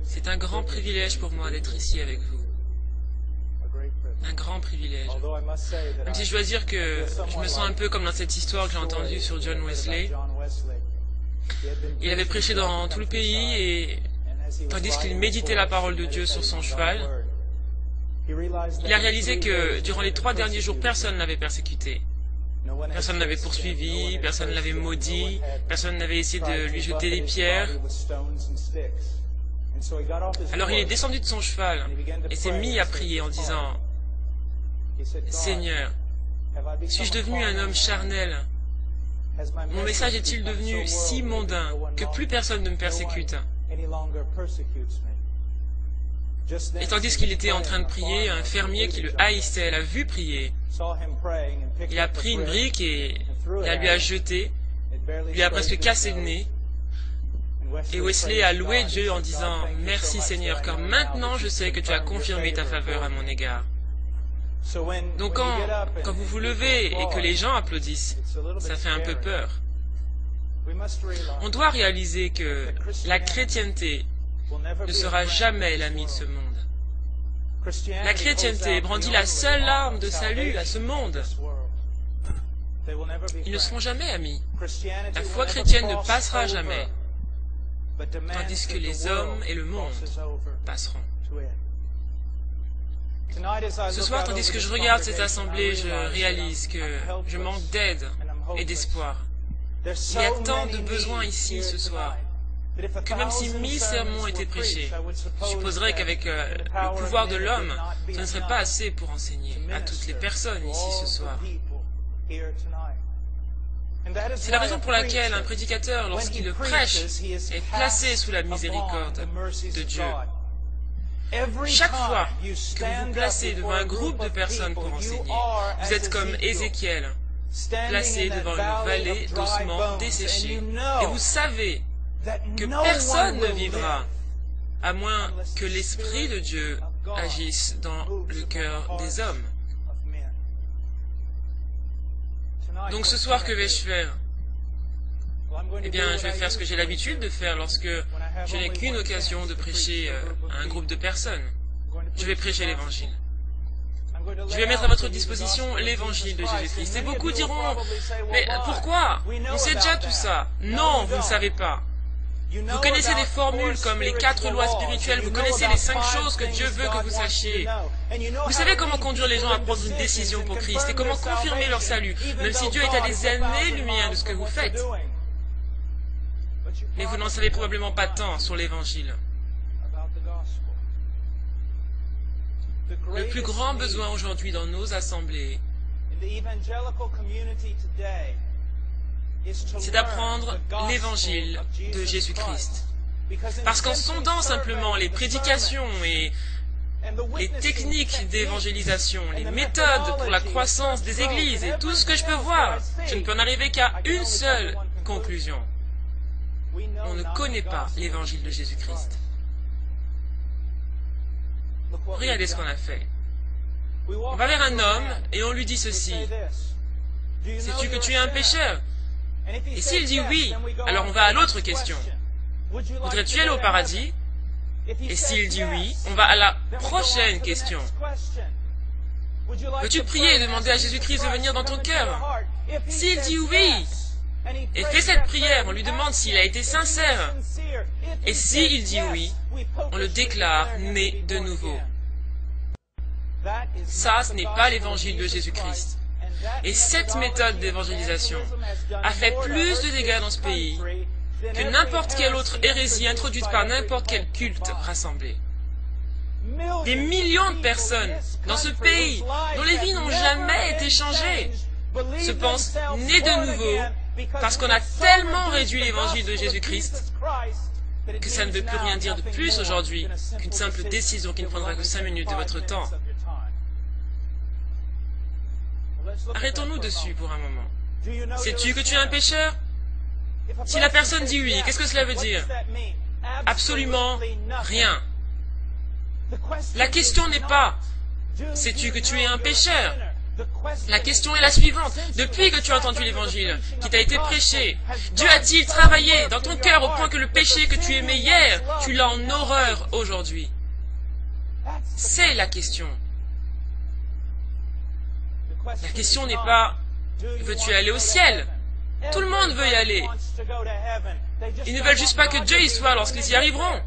C'est un grand privilège pour moi d'être ici avec vous. Un grand privilège. Même si je dois dire que je me sens un peu comme dans cette histoire que j'ai entendue sur John Wesley. Il avait prêché dans tout le pays et tandis qu'il méditait la parole de Dieu sur son cheval, il a réalisé que durant les 3 derniers jours, personne ne l'avait persécuté. Personne ne l'avait poursuivi, personne ne l'avait maudit, personne n'avait essayé de lui jeter des pierres. Alors il est descendu de son cheval et s'est mis à prier en disant « Seigneur, suis-je devenu un homme charnel? Mon message est-il devenu si mondain que plus personne ne me persécute ?» Et tandis qu'il était en train de prier, un fermier qui le haïssait l'a vu prier. Il a pris une brique et la lui a jetée, lui a presque cassé le nez. Et Wesley a loué Dieu en disant « Merci Seigneur, car maintenant je sais que tu as confirmé ta faveur à mon égard. » Donc quand vous vous levez et que les gens applaudissent, ça fait un peu peur. On doit réaliser que la chrétienté ne sera jamais l'ami de ce monde. La chrétienté brandit la seule arme de salut à ce monde. Ils ne seront jamais amis. La foi chrétienne ne passera jamais, tandis que les hommes et le monde passeront. Ce soir, tandis que je regarde cette assemblée, je réalise que je manque d'aide et d'espoir. Il y a tant de besoins ici ce soir, que même si 1000 sermons étaient prêchés, je supposerais qu'avec le pouvoir de l'homme, ce ne serait pas assez pour enseigner à toutes les personnes ici ce soir. C'est la raison pour laquelle un prédicateur, lorsqu'il prêche, est placé sous la miséricorde de Dieu. Chaque fois que vous vous placez devant un groupe de personnes pour enseigner, vous êtes comme Ézéchiel, placé devant une vallée d'ossements desséchés. Et vous savez que personne ne vivra, à moins que l'Esprit de Dieu agisse dans le cœur des hommes. Donc ce soir, que vais-je faire? Eh bien, je vais faire ce que j'ai l'habitude de faire lorsque je n'ai qu'une occasion de prêcher à un groupe de personnes. Je vais prêcher l'Évangile. Je vais mettre à votre disposition l'Évangile de Jésus-Christ. Et beaucoup diront, mais pourquoi? On sait déjà tout ça. Non, vous ne savez pas. Vous connaissez des formules comme les 4 lois spirituelles, vous connaissez les 5 choses que Dieu veut que vous sachiez. Vous savez comment conduire les gens à prendre une décision pour Christ et comment confirmer leur salut, même si Dieu est à des années-lumière de ce que vous faites. Mais vous n'en savez probablement pas tant sur l'Évangile. Le plus grand besoin aujourd'hui dans nos assemblées, c'est d'apprendre l'Évangile de Jésus-Christ. Parce qu'en sondant simplement les prédications et les techniques d'évangélisation, les méthodes pour la croissance des églises et tout ce que je peux voir, je ne peux en arriver qu'à une seule conclusion. On ne connaît pas l'Évangile de Jésus-Christ. Regardez ce qu'on a fait. On va vers un homme et on lui dit ceci. Sais-tu que tu es un pécheur? Et s'il dit oui, alors on va à l'autre question. Voudrais-tu aller au paradis? Et s'il dit oui, on va à la prochaine question. Veux-tu prier et demander à Jésus-Christ de venir dans ton cœur? S'il dit oui, et fait cette prière, on lui demande s'il a été sincère. Et s'il dit oui, on le déclare né de nouveau. Ça, ce n'est pas l'évangile de Jésus-Christ. Et cette méthode d'évangélisation a fait plus de dégâts dans ce pays que n'importe quelle autre hérésie introduite par n'importe quel culte rassemblé. Des millions de personnes dans ce pays dont les vies n'ont jamais été changées se pensent nées de nouveau parce qu'on a tellement réduit l'évangile de Jésus-Christ que ça ne veut plus rien dire de plus aujourd'hui qu'une simple décision qui ne prendra que 5 minutes de votre temps. Arrêtons-nous dessus pour un moment. Sais-tu que tu es un pécheur? Si la personne dit oui, qu'est-ce que cela veut dire? Absolument rien. La question n'est pas « Sais-tu que tu es un pécheur ?» La question est la suivante. Depuis que tu as entendu l'évangile, qui t'a été prêché, Dieu a-t-il travaillé dans ton cœur au point que le péché que tu aimais hier, tu l'as en horreur aujourd'hui? C'est la question. La question n'est pas, veux-tu aller au ciel? Tout le monde veut y aller. Ils ne veulent juste pas que Dieu y soit lorsqu'ils y arriveront.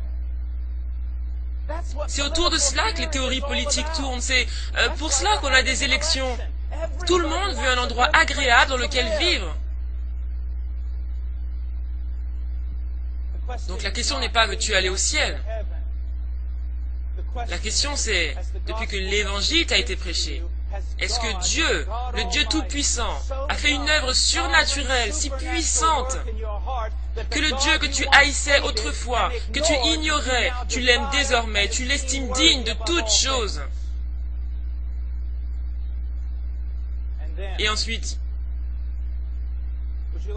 C'est autour de cela que les théories politiques tournent. C'est pour cela qu'on a des élections. Tout le monde veut un endroit agréable dans lequel vivre. Donc la question n'est pas veux-tu aller au ciel? La question c'est, depuis que l'évangile t'a été prêché, est-ce que Dieu, le Dieu Tout-Puissant, a fait une œuvre surnaturelle, si puissante, que le Dieu que tu haïssais autrefois, que tu ignorais, tu l'aimes désormais, tu l'estimes digne de toutes choses? Et ensuite,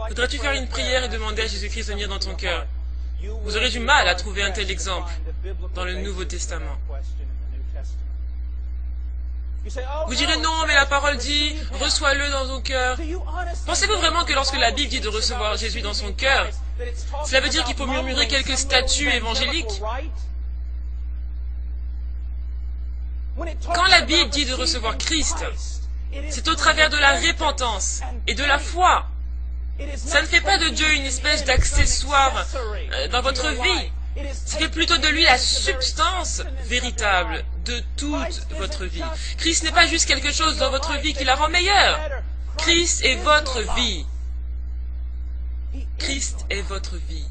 voudrais-tu faire une prière et demander à Jésus-Christ de venir dans ton cœur? Vous aurez du mal à trouver un tel exemple dans le Nouveau Testament. Vous direz non, mais la parole dit, reçois-le dans ton cœur. Pensez-vous vraiment que lorsque la Bible dit de recevoir Jésus dans son cœur, cela veut dire qu'il faut murmurer quelques statuts évangéliques? Quand la Bible dit de recevoir Christ, c'est au travers de la repentance et de la foi. Ça ne fait pas de Dieu une espèce d'accessoire dans votre vie. Ça fait plutôt de lui la substance véritable de toute votre vie. Christ n'est pas juste quelque chose dans votre vie qui la rend meilleure. Christ est votre vie. Christ est votre vie.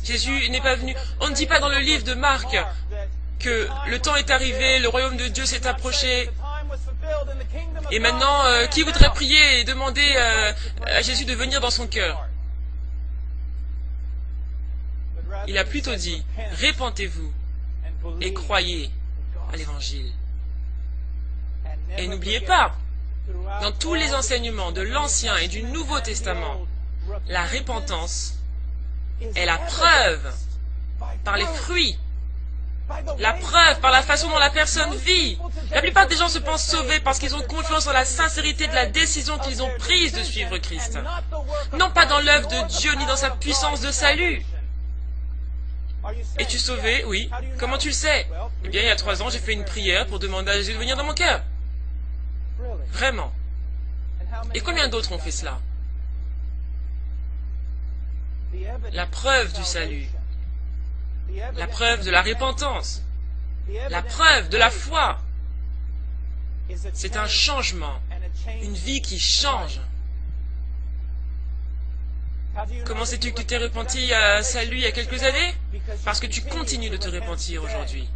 Jésus n'est pas venu. On ne dit pas dans le livre de Marc que le temps est arrivé, le royaume de Dieu s'est approché. Et maintenant, qui voudrait prier et demander à Jésus de venir dans son cœur? Il a plutôt dit, répentez-vous et croyez à l'Évangile. Et n'oubliez pas, dans tous les enseignements de l'Ancien et du Nouveau Testament, la repentance est la preuve par les fruits, la preuve par la façon dont la personne vit. La plupart des gens se pensent sauvés parce qu'ils ont confiance en la sincérité de la décision qu'ils ont prise de suivre Christ. Non pas dans l'œuvre de Dieu ni dans sa puissance de salut. Es-tu sauvé? Oui. Comment tu le sais? Eh bien, il y a 3 ans, j'ai fait une prière pour demander à Jésus de venir dans mon cœur. Vraiment. Et combien d'autres ont fait cela? La preuve du salut. La preuve de la repentance. La preuve de la foi. C'est un changement. Une vie qui change. Comment sais-tu que tu t'es repenti à salut il y a quelques années? Parce que tu continues de te repentir aujourd'hui.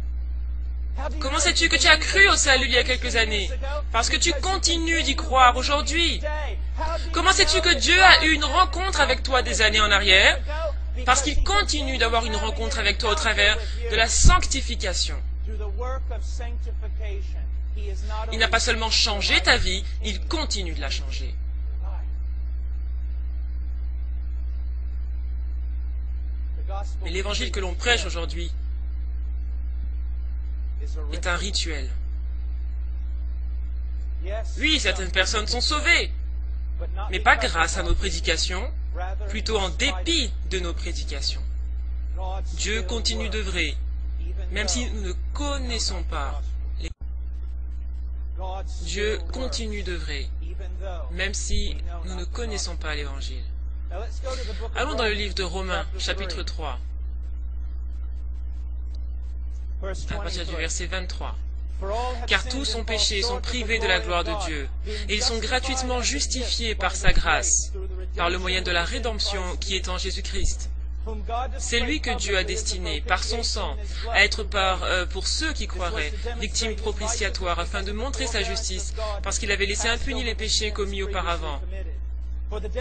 Comment sais-tu que tu as cru au salut il y a quelques années? Parce que tu continues d'y croire aujourd'hui. Comment sais-tu que Dieu a eu une rencontre avec toi des années en arrière? Parce qu'il continue d'avoir une rencontre avec toi au travers de la sanctification. Il n'a pas seulement changé ta vie, il continue de la changer. Mais l'évangile que l'on prêche aujourd'hui est un rituel. Oui, certaines personnes sont sauvées, mais pas grâce à nos prédications, plutôt en dépit de nos prédications. Dieu continue d'œuvrer, même si nous ne connaissons pas. Dieu continue d'œuvrer, même si nous ne connaissons pas l'Évangile. Allons dans le livre de Romains, chapitre 3, à partir du verset 23. Car tous ont péché et sont privés de la gloire de Dieu, et ils sont gratuitement justifiés par sa grâce, par le moyen de la rédemption qui est en Jésus-Christ. C'est lui que Dieu a destiné, par son sang, à être pour ceux qui croiraient, victime propitiatoire, afin de montrer sa justice, parce qu'il avait laissé impunis les péchés commis auparavant.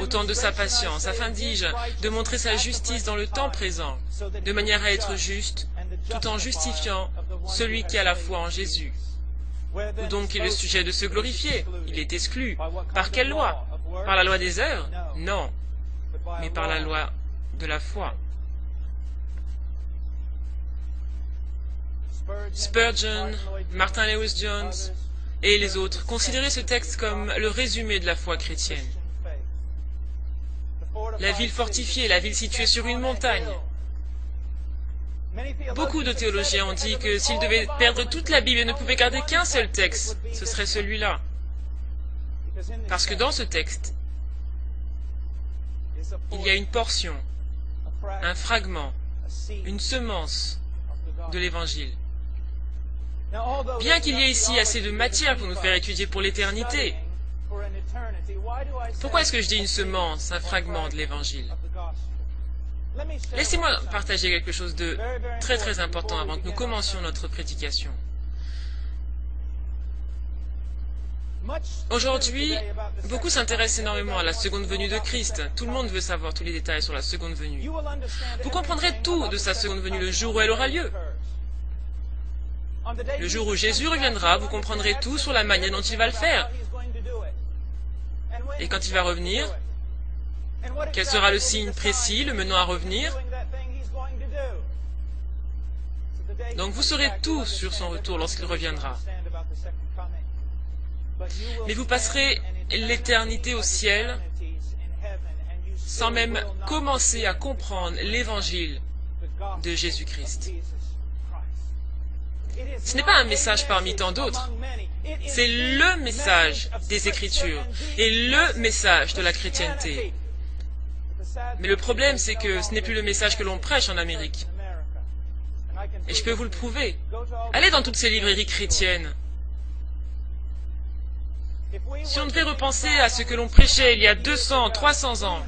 Au temps de sa patience, afin, dis-je, de montrer sa justice dans le temps présent, de manière à être juste, tout en justifiant celui qui a la foi en Jésus. Où donc est le sujet de se glorifier? Il est exclu. Par quelle loi? Par la loi des œuvres? Non, mais par la loi de la foi. Spurgeon, Martin Lewis-Jones et les autres considéraient ce texte comme le résumé de la foi chrétienne. La ville fortifiée, la ville située sur une montagne. Beaucoup de théologiens ont dit que s'ils devaient perdre toute la Bible et ne pouvaient garder qu'un seul texte, ce serait celui-là. Parce que dans ce texte, il y a une portion, un fragment, une semence de l'Évangile. Bien qu'il y ait ici assez de matière pour nous faire étudier pour l'éternité, pourquoi est-ce que je dis une semence, un fragment de l'Évangile? Laissez-moi partager quelque chose de très très important avant que nous commencions notre prédication. Aujourd'hui, beaucoup s'intéressent énormément à la seconde venue de Christ. Tout le monde veut savoir tous les détails sur la seconde venue. Vous comprendrez tout de sa seconde venue le jour où elle aura lieu. Le jour où Jésus reviendra, vous comprendrez tout sur la manière dont il va le faire. Et quand il va revenir, quel sera le signe précis le menant à revenir? Donc vous saurez tout sur son retour lorsqu'il reviendra. Mais vous passerez l'éternité au ciel sans même commencer à comprendre l'évangile de Jésus-Christ. Ce n'est pas un message parmi tant d'autres. C'est le message des Écritures et le message de la chrétienté. Mais le problème, c'est que ce n'est plus le message que l'on prêche en Amérique. Et je peux vous le prouver. Allez dans toutes ces librairies chrétiennes. Si on devait repenser à ce que l'on prêchait il y a 200, 300 ans,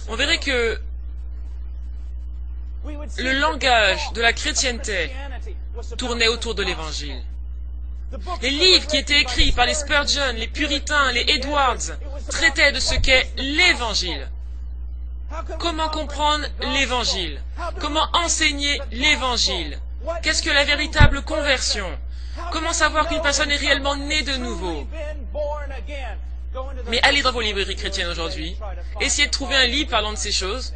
on verrait que le langage de la chrétienté tournait autour de l'Évangile. Les livres qui étaient écrits par les Spurgeon, les Puritains, les Edwards, traitaient de ce qu'est l'Évangile. Comment comprendre l'Évangile? Comment enseigner l'Évangile? Qu'est-ce que la véritable conversion? Comment savoir qu'une personne est réellement née de nouveau? Mais allez dans vos librairies chrétiennes aujourd'hui, essayez de trouver un livre parlant de ces choses.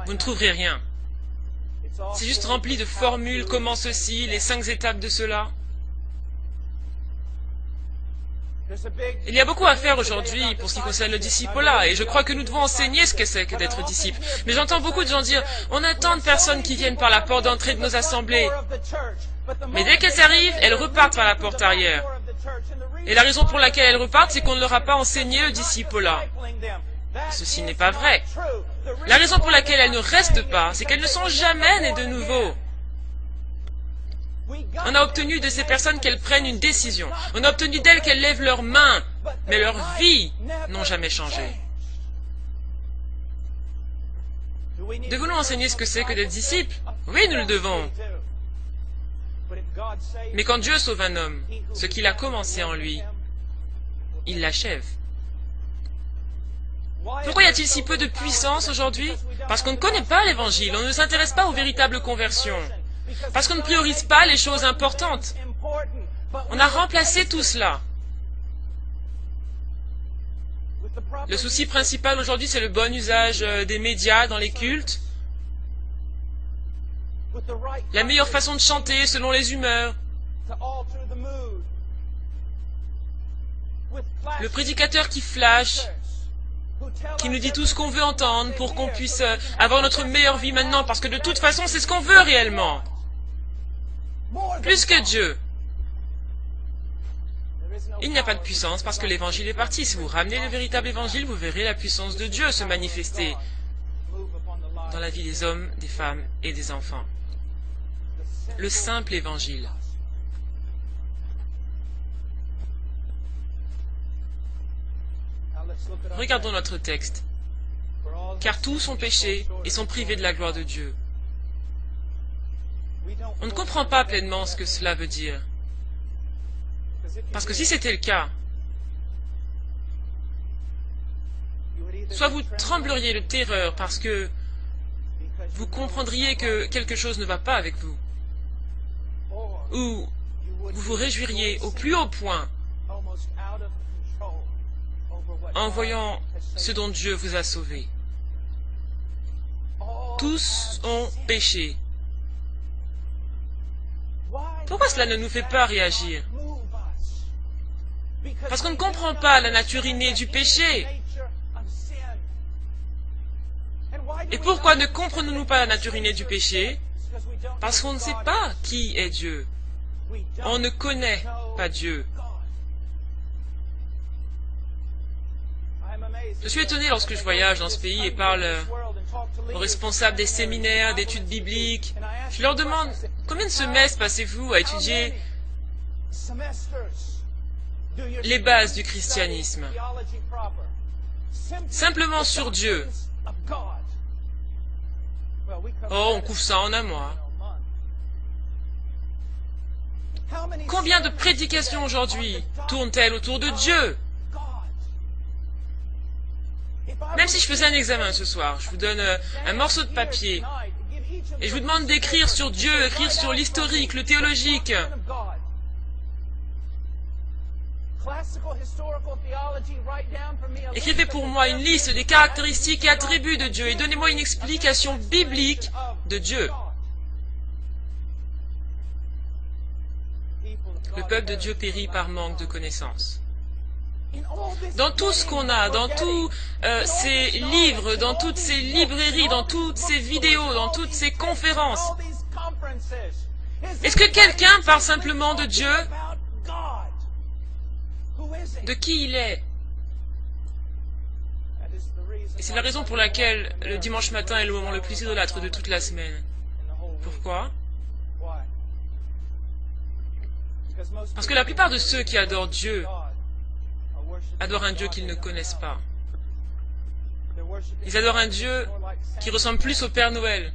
Vous ne trouverez rien. C'est juste rempli de formules, comment ceci, les 5 étapes de cela. Il y a beaucoup à faire aujourd'hui pour ce qui concerne le disciple-là, et je crois que nous devons enseigner ce que c'est que d'être disciple. Mais j'entends beaucoup de gens dire, on a tant de personnes qui viennent par la porte d'entrée de nos assemblées. Mais dès qu'elles arrivent, elles repartent par la porte arrière. Et la raison pour laquelle elles repartent, c'est qu'on ne leur a pas enseigné le disciple-là. Ceci n'est pas vrai. La raison pour laquelle elles ne restent pas, c'est qu'elles ne sont jamais nées de nouveau. On a obtenu de ces personnes qu'elles prennent une décision. On a obtenu d'elles qu'elles lèvent leurs mains, mais leurs vies n'ont jamais changé. Devons-nous enseigner ce que c'est que d'être disciple? Oui, nous le devons. Mais quand Dieu sauve un homme, ce qu'il a commencé en lui, il l'achève. Pourquoi y a-t-il si peu de puissance aujourd'hui? Parce qu'on ne connaît pas l'Évangile, on ne s'intéresse pas aux véritables conversions. Parce qu'on ne priorise pas les choses importantes. On a remplacé tout cela. Le souci principal aujourd'hui, c'est le bon usage des médias dans les cultes. La meilleure façon de chanter selon les humeurs. Le prédicateur qui flash, qui nous dit tout ce qu'on veut entendre pour qu'on puisse avoir notre meilleure vie maintenant, parce que de toute façon, c'est ce qu'on veut réellement. Plus que Dieu. Il n'y a pas de puissance parce que l'évangile est parti. Si vous ramenez le véritable évangile, vous verrez la puissance de Dieu se manifester dans la vie des hommes, des femmes et des enfants. Le simple évangile. Regardons notre texte. Car tous sont péchés et sont privés de la gloire de Dieu. On ne comprend pas pleinement ce que cela veut dire. Parce que si c'était le cas, soit vous trembleriez de terreur parce que vous comprendriez que quelque chose ne va pas avec vous, ou vous vous réjouiriez au plus haut point en voyant ce dont Dieu vous a sauvé. Tous ont péché Pourquoi cela ne nous fait pas réagir? Parce qu'on ne comprend pas la nature innée du péché. Et pourquoi ne comprenons-nous pas la nature innée du péché? Parce qu'on ne sait pas qui est Dieu. On ne connaît pas Dieu. Je suis étonné lorsque je voyage dans ce pays et parle aux responsables des séminaires, d'études bibliques. Je leur demande, combien de semestres passez-vous à étudier les bases du christianisme? Simplement sur Dieu. Oh, on couvre ça en un mois. Combien de prédications aujourd'hui tournent-elles autour de Dieu? Même si je faisais un examen ce soir, je vous donne un morceau de papier et je vous demande d'écrire sur Dieu, écrire sur l'historique, le théologique. Écrivez pour moi une liste des caractéristiques et attributs de Dieu et donnez-moi une explication biblique de Dieu. Le peuple de Dieu périt par manque de connaissances. Dans tout ce qu'on a, dans tous ces livres, dans toutes ces librairies, dans toutes ces vidéos, dans toutes ces conférences, est-ce que quelqu'un parle simplement de Dieu? De qui il est? Et c'est la raison pour laquelle le dimanche matin est le moment le plus idolâtre de toute la semaine. Pourquoi? Parce que la plupart de ceux qui adorent Dieu adorent un Dieu qu'ils ne connaissent pas. Ils adorent un Dieu qui ressemble plus au Père Noël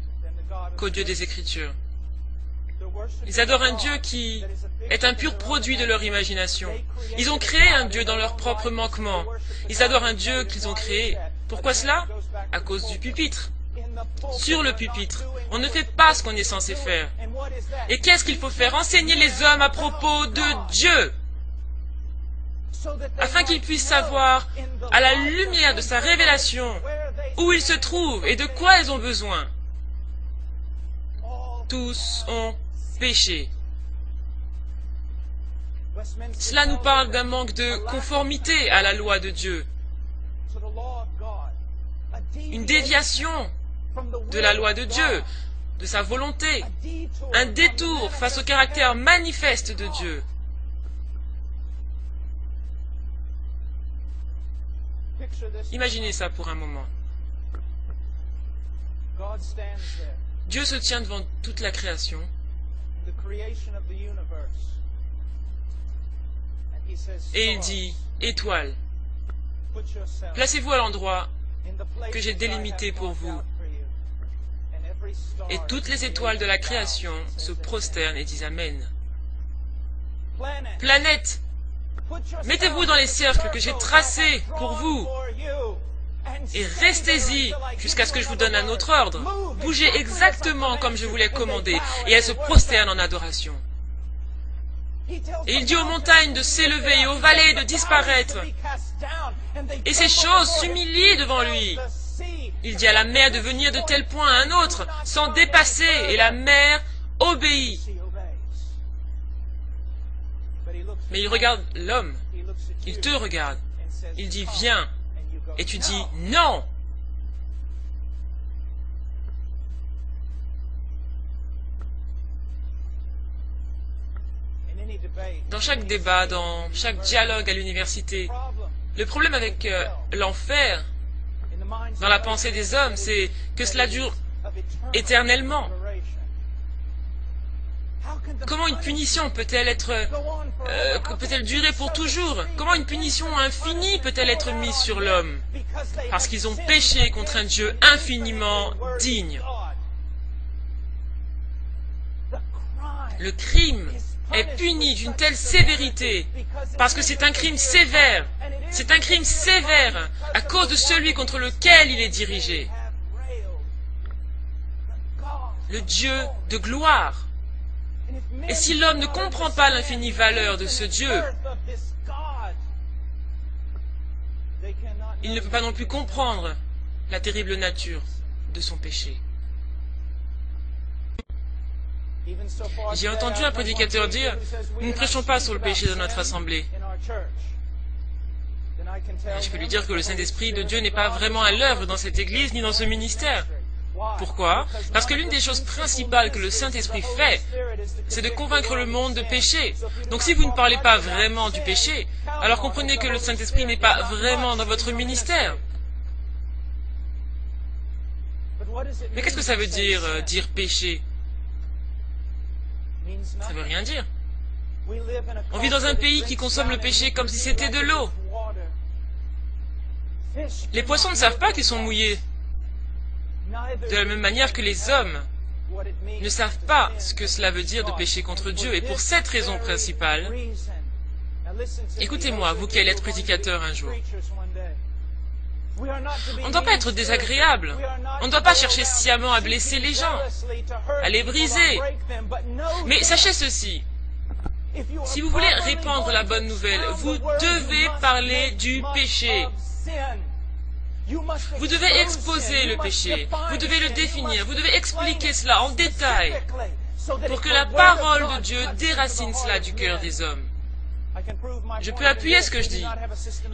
qu'au Dieu des Écritures. Ils adorent un Dieu qui est un pur produit de leur imagination. Ils ont créé un Dieu dans leur propre manquement. Ils adorent un Dieu qu'ils ont créé. Pourquoi cela? À cause du pupitre. Sur le pupitre, on ne fait pas ce qu'on est censé faire. Et qu'est-ce qu'il faut faire? Enseigner les hommes à propos de Dieu, afin qu'ils puissent savoir, à la lumière de sa révélation, où ils se trouvent et de quoi ils ont besoin. Tous ont péché. Cela nous parle d'un manque de conformité à la loi de Dieu. Une déviation de la loi de Dieu, de sa volonté. Un détour face au caractère manifeste de Dieu. Imaginez ça pour un moment. Dieu se tient devant toute la création et il dit, étoiles, placez-vous à l'endroit que j'ai délimité pour vous. Et toutes les étoiles de la création se prosternent et disent Amen. Planète, mettez-vous dans les cercles que j'ai tracés pour vous et restez-y jusqu'à ce que je vous donne un autre ordre. Bougez exactement comme je vous l'ai commandé et elles se prosternent en adoration. Et il dit aux montagnes de s'élever et aux vallées de disparaître. Et ces choses s'humilient devant lui. Il dit à la mer de venir de tel point à un autre, sans dépasser, et la mer obéit. Mais il regarde l'homme, il te regarde, il dit viens, et tu dis non. Dans chaque débat, dans chaque dialogue à l'université, le problème avec l'enfer, dans la pensée des hommes, c'est que cela dure éternellement. Comment une punition peut-elle durer pour toujours? Comment une punition infinie peut-elle être mise sur l'homme? Parce qu'ils ont péché contre un Dieu infiniment digne. Le crime est puni d'une telle sévérité, parce que c'est un crime sévère. C'est un crime sévère à cause de celui contre lequel il est dirigé. Le Dieu de gloire. Et si l'homme ne comprend pas l'infinie valeur de ce Dieu, il ne peut pas non plus comprendre la terrible nature de son péché. J'ai entendu un prédicateur dire, nous ne prêchons pas sur le péché dans notre assemblée. Je peux lui dire que le Saint-Esprit de Dieu n'est pas vraiment à l'œuvre dans cette église ni dans ce ministère. Pourquoi? Parce que l'une des choses principales que le Saint-Esprit fait, c'est de convaincre le monde de péché. Donc si vous ne parlez pas vraiment du péché, alors comprenez que le Saint-Esprit n'est pas vraiment dans votre ministère. Mais qu'est-ce que ça veut dire, dire péché? Ça veut rien dire. On vit dans un pays qui consomme le péché comme si c'était de l'eau. Les poissons ne savent pas qu'ils sont mouillés. De la même manière que les hommes ne savent pas ce que cela veut dire de pécher contre Dieu. Et pour cette raison principale, écoutez-moi, vous qui allez être prédicateur un jour, on ne doit pas être désagréable. On ne doit pas chercher sciemment à blesser les gens, à les briser. Mais sachez ceci, si vous voulez répandre la bonne nouvelle, vous devez parler du péché. Vous devez exposer le péché, vous devez le définir, vous devez expliquer cela en détail pour que la parole de Dieu déracine cela du cœur des hommes. Je peux appuyer ce que je dis.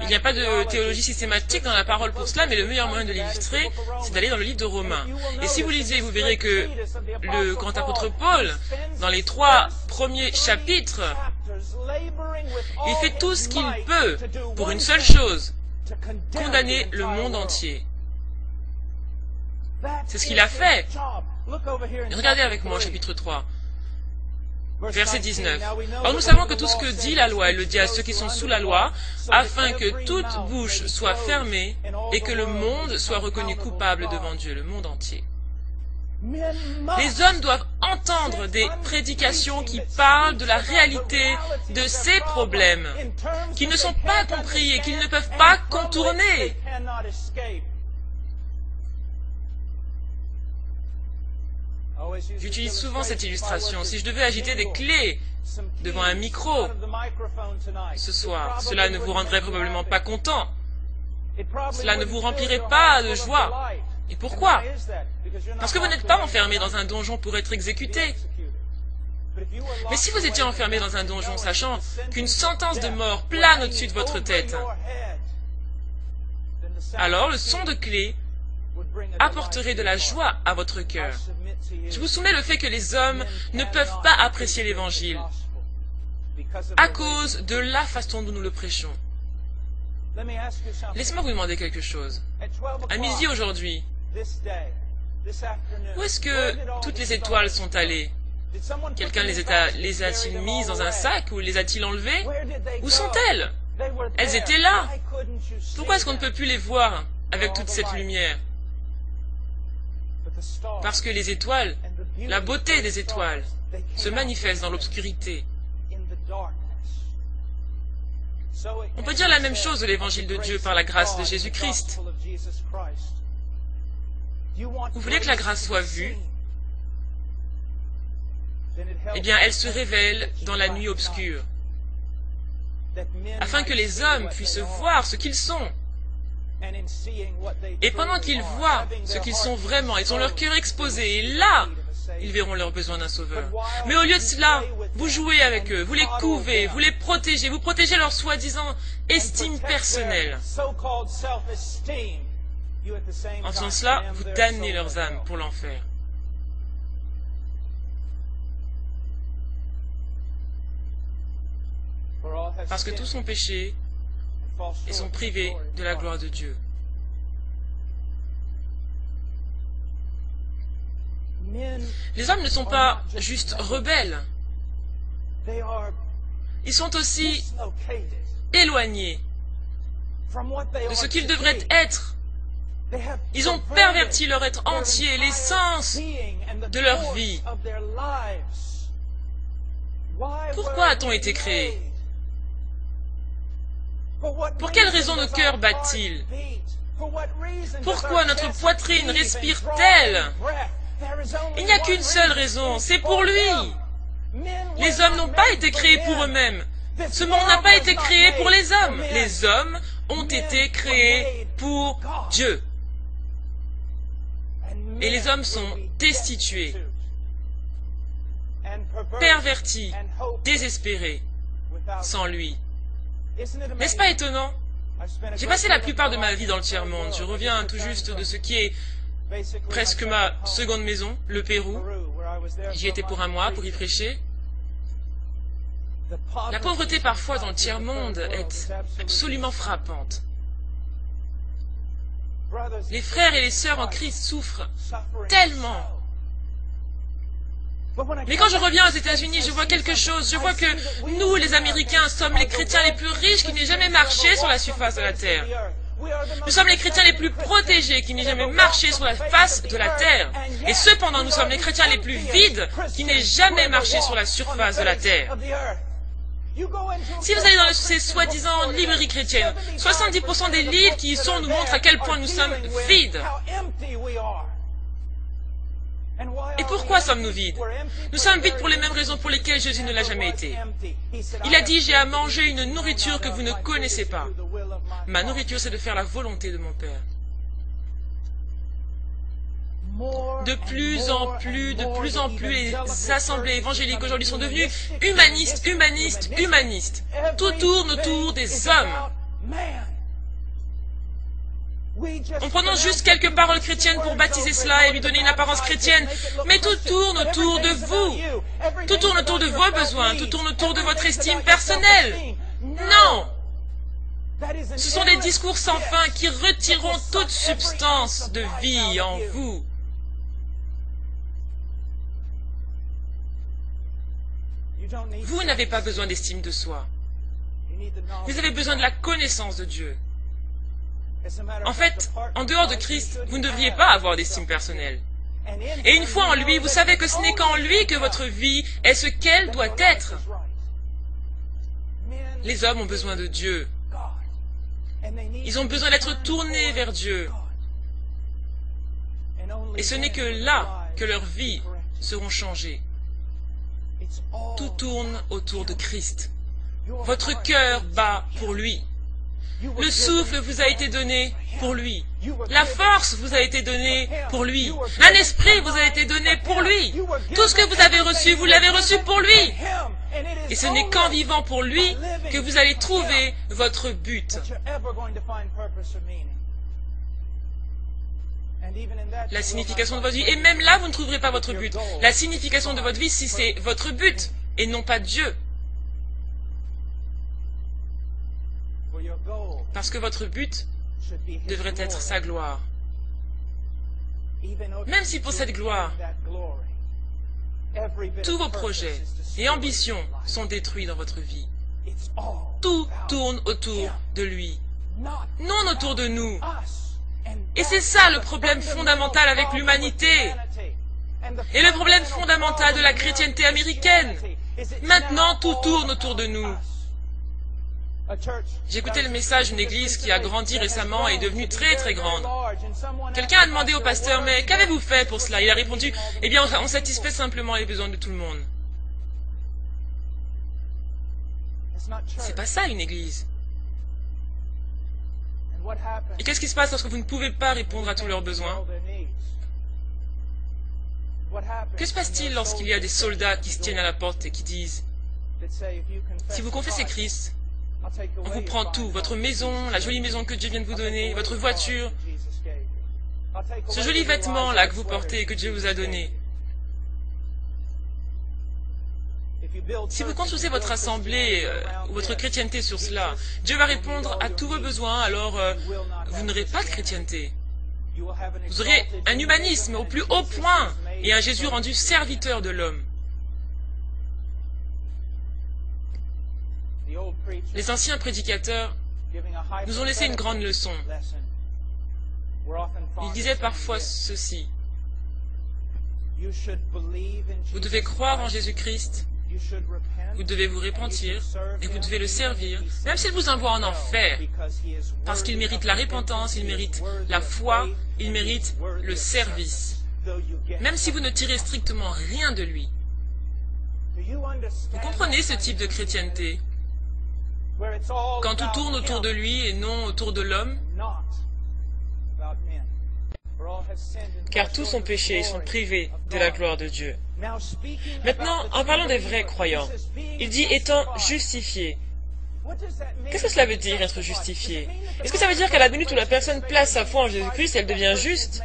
Il n'y a pas de théologie systématique dans la parole pour cela, mais le meilleur moyen de l'illustrer, c'est d'aller dans le livre de Romains. Et si vous lisez, vous verrez que le grand apôtre Paul, dans les 3 premiers chapitres, il fait tout ce qu'il peut pour une seule chose, condamner le monde entier. C'est ce qu'il a fait. Regardez avec moi au chapitre 3. Verset 19. Or nous savons que tout ce que dit la loi, elle le dit à ceux qui sont sous la loi, afin que toute bouche soit fermée et que le monde soit reconnu coupable devant Dieu, le monde entier. Les hommes doivent entendre des prédications qui parlent de la réalité de ces problèmes, qui ne sont pas compris et qu'ils ne peuvent pas contourner. J'utilise souvent cette illustration. Si je devais agiter des clés devant un micro ce soir, cela ne vous rendrait probablement pas content. Cela ne vous remplirait pas de joie. Et pourquoi? Parce que vous n'êtes pas enfermé dans un donjon pour être exécuté. Mais si vous étiez enfermé dans un donjon, sachant qu'une sentence de mort plane au-dessus de votre tête, alors le son de clé apporterait de la joie à votre cœur. Je vous soumets le fait que les hommes ne peuvent pas apprécier l'Évangile à cause de la façon dont nous le prêchons. Laissez-moi vous demander quelque chose. À midi aujourd'hui, où est-ce que toutes les étoiles sont allées? Quelqu'un les a-t-il mises dans un sac ou les a-t-il enlevées? Où sont-elles? Elles étaient là. Pourquoi est-ce qu'on ne peut plus les voir avec toute cette lumière? Parce que les étoiles, la beauté des étoiles, se manifeste dans l'obscurité. On peut dire la même chose de l'évangile de Dieu par la grâce de Jésus-Christ. Vous voulez que la grâce soit vue? Eh bien, elle se révèle dans la nuit obscure, afin que les hommes puissent voir ce qu'ils sont. Et pendant qu'ils voient ce qu'ils sont vraiment, ils ont leur cœur exposé, et là, ils verront leur besoin d'un sauveur. Mais au lieu de cela, vous jouez avec eux, vous les couvez, vous les protégez, vous protégez leur soi-disant estime personnelle. En faisant cela, vous damnez leurs âmes pour l'enfer. Parce que tous ont péché et sont privés de la gloire de Dieu. Les hommes ne sont pas juste rebelles. Ils sont aussi éloignés de ce qu'ils devraient être. Ils ont perverti leur être entier, l'essence de leur vie. Pourquoi a-t-on été créé? Pour quelle raison nos cœurs battent-ils? Pourquoi notre poitrine respire-t-elle? Il n'y a qu'une seule raison, c'est pour lui. Les hommes n'ont pas été créés pour eux-mêmes. Ce monde n'a pas été créé pour les hommes. Les hommes ont été créés pour Dieu. Et les hommes sont destitués. perverti, désespéré, sans lui. N'est-ce pas étonnant? J'ai passé la plupart de ma vie dans le tiers-monde. Je reviens tout juste de ce qui est presque ma seconde maison, le Pérou. J'y étais pour un mois pour y prêcher. La pauvreté parfois dans le tiers-monde est absolument frappante. Les frères et les sœurs en Christ souffrent tellement. Mais quand je reviens aux États-Unis, je vois quelque chose. Je vois que nous, les Américains, sommes les chrétiens les plus riches qui n'aient jamais marché sur la surface de la terre. Nous sommes les chrétiens les plus protégés qui n'aient jamais marché sur la face de la terre. Et cependant, nous sommes les chrétiens les plus vides qui n'aient jamais marché sur la surface de la terre. Si vous allez dans ces soi-disant librairies chrétiennes, 70% des livres qui y sont nous montrent à quel point nous sommes vides. Et pourquoi sommes-nous vides? Nous sommes vides pour les mêmes raisons pour lesquelles Jésus ne l'a jamais été. Il a dit, j'ai à manger une nourriture que vous ne connaissez pas. Ma nourriture, c'est de faire la volonté de mon Père. De plus en plus, les assemblées évangéliques aujourd'hui sont devenues humanistes, humanistes, humanistes. Tout tourne autour des hommes. On prononce juste quelques paroles chrétiennes pour baptiser cela et lui donner une apparence chrétienne, mais tout tourne autour de vous. Tout tourne autour de vos besoins, tout tourne autour de votre estime personnelle. Non! Ce sont des discours sans fin qui retireront toute substance de vie en vous. Vous n'avez pas besoin d'estime de soi. Vous avez besoin de la connaissance de Dieu. En fait, en dehors de Christ, vous ne devriez pas avoir d'estime personnelle. Et une fois en lui, vous savez que ce n'est qu'en lui que votre vie est ce qu'elle doit être. Les hommes ont besoin de Dieu. Ils ont besoin d'être tournés vers Dieu. Et ce n'est que là que leurs vies seront changées. Tout tourne autour de Christ. Votre cœur bat pour lui. Le souffle vous a été donné pour lui. La force vous a été donnée pour lui. Un esprit vous a été donné pour lui. Tout ce que vous avez reçu, vous l'avez reçu pour lui. Et ce n'est qu'en vivant pour lui que vous allez trouver votre but. La signification de votre vie. Et même là, vous ne trouverez pas votre but. La signification de votre vie, si c'est votre but, et non pas Dieu. Parce que votre but devrait être sa gloire. Même si pour cette gloire, tous vos projets et ambitions sont détruits dans votre vie. Tout tourne autour de lui, non autour de nous. Et c'est ça le problème fondamental avec l'humanité. Et le problème fondamental de la chrétienté américaine. Maintenant, tout tourne autour de nous. J'ai écouté le message d'une église qui a grandi récemment et est devenue très très grande. Quelqu'un a demandé au pasteur, mais qu'avez-vous fait pour cela? Il a répondu, eh bien, on satisfait simplement les besoins de tout le monde. C'est pas ça une église. Et qu'est-ce qui se passe lorsque vous ne pouvez pas répondre à tous leurs besoins? Que se passe-t-il lorsqu'il y a des soldats qui se tiennent à la porte et qui disent, si vous confessez Christ, on vous prend tout, votre maison, la jolie maison que Dieu vient de vous donner, votre voiture, ce joli vêtement-là que vous portez et que Dieu vous a donné. Si vous construisez votre assemblée ou votre chrétienté sur cela, Dieu va répondre à tous vos besoins, alors vous n'aurez pas de chrétienté. Vous aurez un humanisme au plus haut point et un Jésus rendu serviteur de l'homme. Les anciens prédicateurs nous ont laissé une grande leçon. Ils disaient parfois ceci. Vous devez croire en Jésus-Christ, vous devez vous repentir et vous devez le servir, même s'il vous envoie en enfer, parce qu'il mérite la repentance, il mérite la foi, il mérite le service, même si vous ne tirez strictement rien de lui. Vous comprenez ce type de chrétienté? Quand tout tourne autour de lui et non autour de l'homme? car tous ont péché et sont privés de la gloire de Dieu. Maintenant, en parlant des vrais croyants, il dit étant justifiés. Qu'est-ce que cela veut dire, être justifié? Est-ce que ça veut dire qu'à la minute où la personne place sa foi en Jésus-Christ, elle devient juste?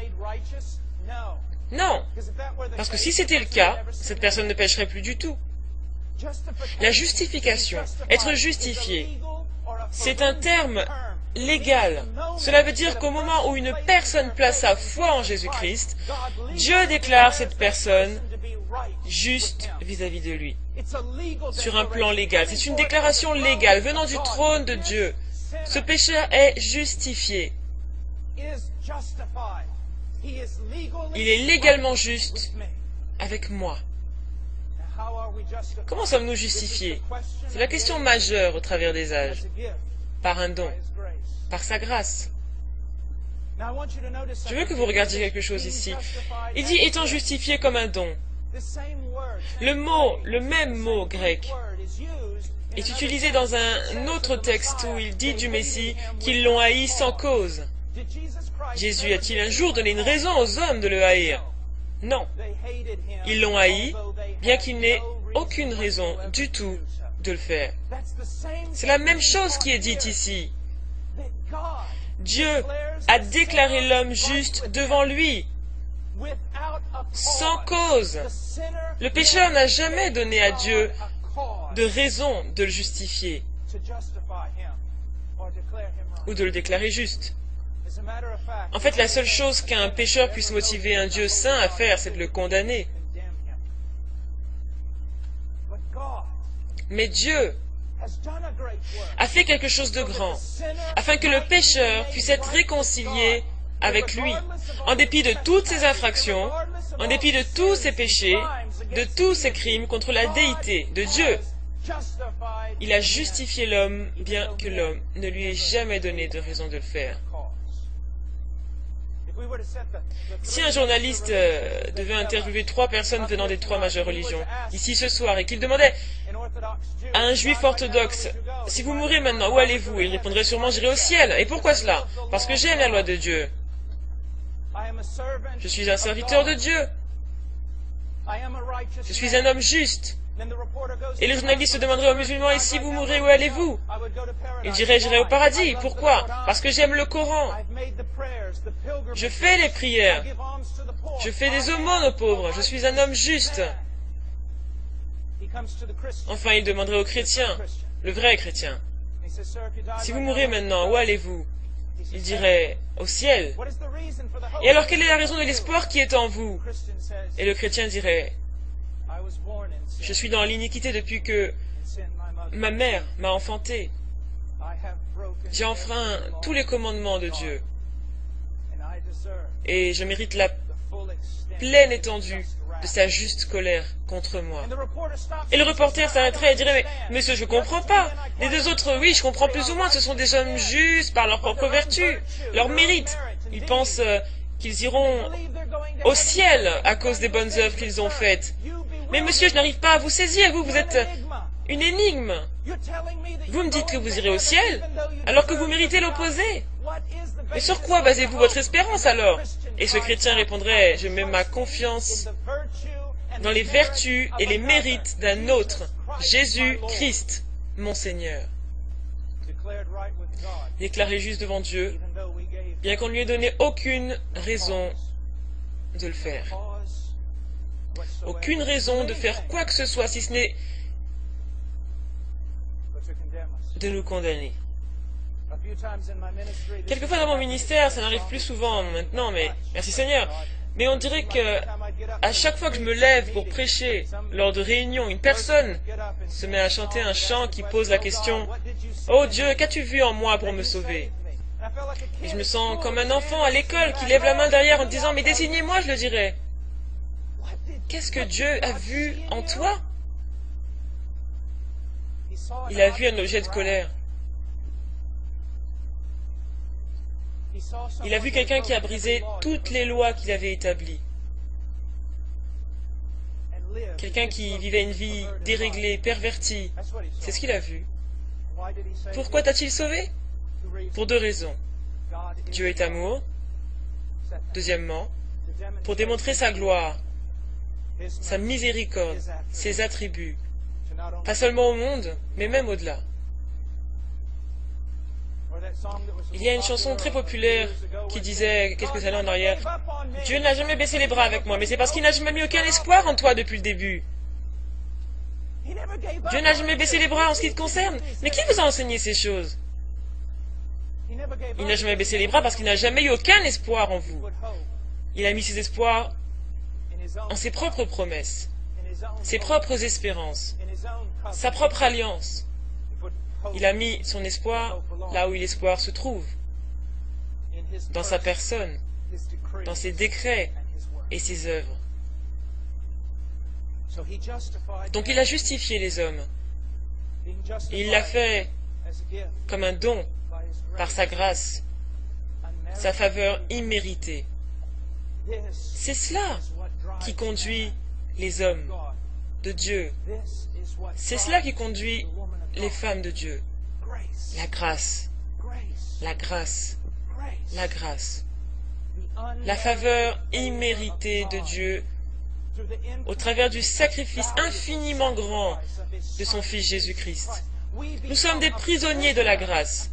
Non, parce que si c'était le cas, cette personne ne pécherait plus du tout. La justification, être justifié, c'est un terme légal. Cela veut dire qu'au moment où une personne place sa foi en Jésus-Christ, Dieu déclare cette personne juste vis-à-vis de lui. Sur un plan légal. C'est une déclaration légale venant du trône de Dieu. Ce pécheur est justifié. Il est légalement juste avec moi. Comment sommes-nous justifiés? C'est la question majeure au travers des âges. Par un don, par sa grâce. Je veux que vous regardiez quelque chose ici. Il dit étant justifié comme un don. Le même mot grec, est utilisé dans un autre texte où il dit du Messie qu'ils l'ont haï sans cause. Jésus a-t-il un jour donné une raison aux hommes de le haïr? Non. Ils l'ont haï, bien qu'il n'ait aucune raison du tout de le faire. C'est la même chose qui est dite ici. Dieu a déclaré l'homme juste devant lui, sans cause. Le pécheur n'a jamais donné à Dieu de raison de le justifier ou de le déclarer juste. En fait, la seule chose qu'un pécheur puisse motiver un Dieu saint à faire, c'est de le condamner. Mais Dieu a fait quelque chose de grand, afin que le pécheur puisse être réconcilié avec lui, en dépit de toutes ses infractions, en dépit de tous ses péchés, de tous ses crimes contre la déité de Dieu. Il a justifié l'homme, bien que l'homme ne lui ait jamais donné de raison de le faire. Si un journaliste devait interviewer 3 personnes venant des 3 majeures religions, ici ce soir, et qu'il demandait à un juif orthodoxe, « Si vous mourrez maintenant, où allez-vous » Il répondrait sûrement, « J'irai au ciel. » Et pourquoi cela? Parce que j'aime la loi de Dieu. Je suis un serviteur de Dieu. Je suis un homme juste. Et le journaliste demanderait aux musulmans, « Et si vous mourrez, où allez-vous » Il dirait, « J'irai au paradis. » Pourquoi? Parce que j'aime le Coran. Je fais les prières. Je fais des aumônes aux pauvres. Je suis un homme juste. Enfin, il demanderait aux chrétiens, le vrai chrétien, « Si vous mourrez maintenant, où allez-vous » Il dirait, « Au ciel. » Et alors, quelle est la raison de l'espoir qui est en vous? Et le chrétien dirait, « Je suis dans l'iniquité depuis que ma mère m'a enfanté. J'ai enfreint tous les commandements de Dieu. Et je mérite la pleine étendue de sa juste colère contre moi. » Et le reporter s'arrêterait et dirait, « Mais monsieur, je ne comprends pas. Les 2 autres, oui, je comprends plus ou moins. Ce sont des hommes justes par leur propre vertu, leur mérite. Ils pensent qu'ils iront au ciel à cause des bonnes œuvres qu'ils ont faites. Mais monsieur, je n'arrive pas à vous saisir. Vous êtes une énigme. Vous me dites que vous irez au ciel, alors que vous méritez l'opposé. Mais sur quoi basez-vous votre espérance alors? » Et ce chrétien répondrait, « Je mets ma confiance dans les vertus et les mérites d'un autre, Jésus-Christ, mon Seigneur. » Déclaré juste devant Dieu, bien qu'on ne lui ait donné aucune raison de le faire. Aucune raison de faire quoi que ce soit, si ce n'est de nous condamner. Quelquefois dans mon ministère, ça n'arrive plus souvent maintenant, mais merci Seigneur. Mais on dirait que à chaque fois que je me lève pour prêcher lors de réunions, une personne se met à chanter un chant qui pose la question « Oh Dieu, qu'as-tu vu en moi pour me sauver ?» Et je me sens comme un enfant à l'école qui lève la main derrière en disant « Mais désignez-moi, je le dirai. » Qu'est-ce que Dieu a vu en toi? Il a vu un objet de colère. Il a vu quelqu'un qui a brisé toutes les lois qu'il avait établies. Quelqu'un qui vivait une vie déréglée, pervertie. C'est ce qu'il a vu. Pourquoi t'a-t-il sauvé? Pour 2 raisons. Dieu est amour, Deuxièmement, pour démontrer sa gloire, sa miséricorde, ses attributs, pas seulement au monde, mais même au-delà. Il y a une chanson très populaire qui disait quelques années en arrière, « Dieu n'a jamais baissé les bras avec moi, mais c'est parce qu'il n'a jamais mis aucun espoir en toi depuis le début. » Dieu n'a jamais baissé les bras en ce qui te concerne. Mais qui vous a enseigné ces choses? Il n'a jamais baissé les bras parce qu'il n'a jamais eu aucun espoir en vous. Il a mis ses espoirs en ses propres promesses, ses propres espérances, sa propre alliance. Il a mis son espoir là où l'espoir se trouve, dans sa personne, dans ses décrets et ses œuvres. Donc il a justifié les hommes. Et il l'a fait comme un don, par sa grâce, sa faveur imméritée. C'est cela qui conduit les hommes de Dieu. C'est cela qui conduit les femmes de Dieu. La grâce, la grâce, la grâce. La faveur imméritée de Dieu au travers du sacrifice infiniment grand de son Fils Jésus-Christ. Nous sommes des prisonniers de la grâce.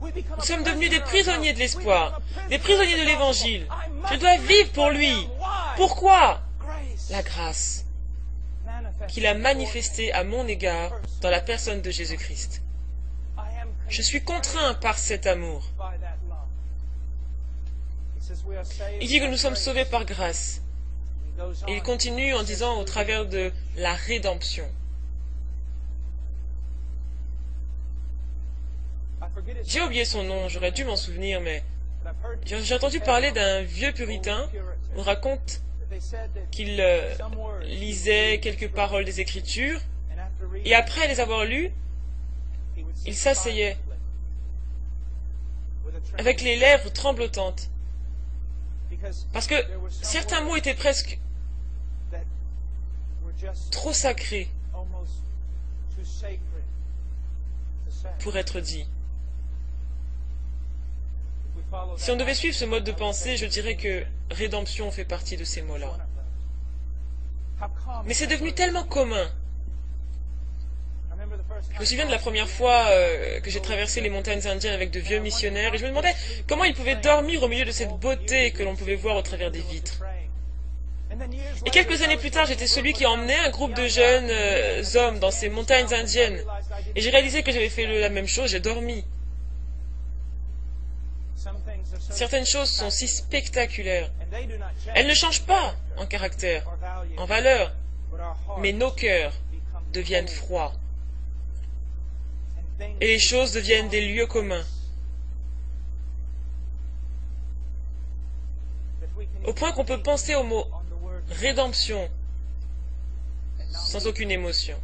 Nous sommes devenus des prisonniers de l'espoir, des prisonniers de l'Évangile. Je dois vivre pour lui. Pourquoi? La grâce qu'il a manifestée à mon égard dans la personne de Jésus-Christ. Je suis contraint par cet amour. Il dit que nous sommes sauvés par grâce. Et il continue en disant au travers de la rédemption. J'ai oublié son nom, j'aurais dû m'en souvenir, mais j'ai entendu parler d'un vieux puritain. On raconte qu'il lisait quelques paroles des Écritures, et après les avoir lues, il s'asseyait avec les lèvres tremblotantes, parce que certains mots étaient presque trop sacrés pour être dits. Si on devait suivre ce mode de pensée, je dirais que rédemption fait partie de ces mots-là. Mais c'est devenu tellement commun. Je me souviens de la première fois que j'ai traversé les montagnes indiennes avec de vieux missionnaires, et je me demandais comment ils pouvaient dormir au milieu de cette beauté que l'on pouvait voir au travers des vitres. Et quelques années plus tard, j'étais celui qui emmenait un groupe de jeunes hommes dans ces montagnes indiennes. Et j'ai réalisé que j'avais fait la même chose, j'ai dormi. Certaines choses sont si spectaculaires. Elles ne changent pas en caractère, en valeur, mais nos cœurs deviennent froids. Et les choses deviennent des lieux communs. Au point qu'on peut penser au mot rédemption sans aucune émotion.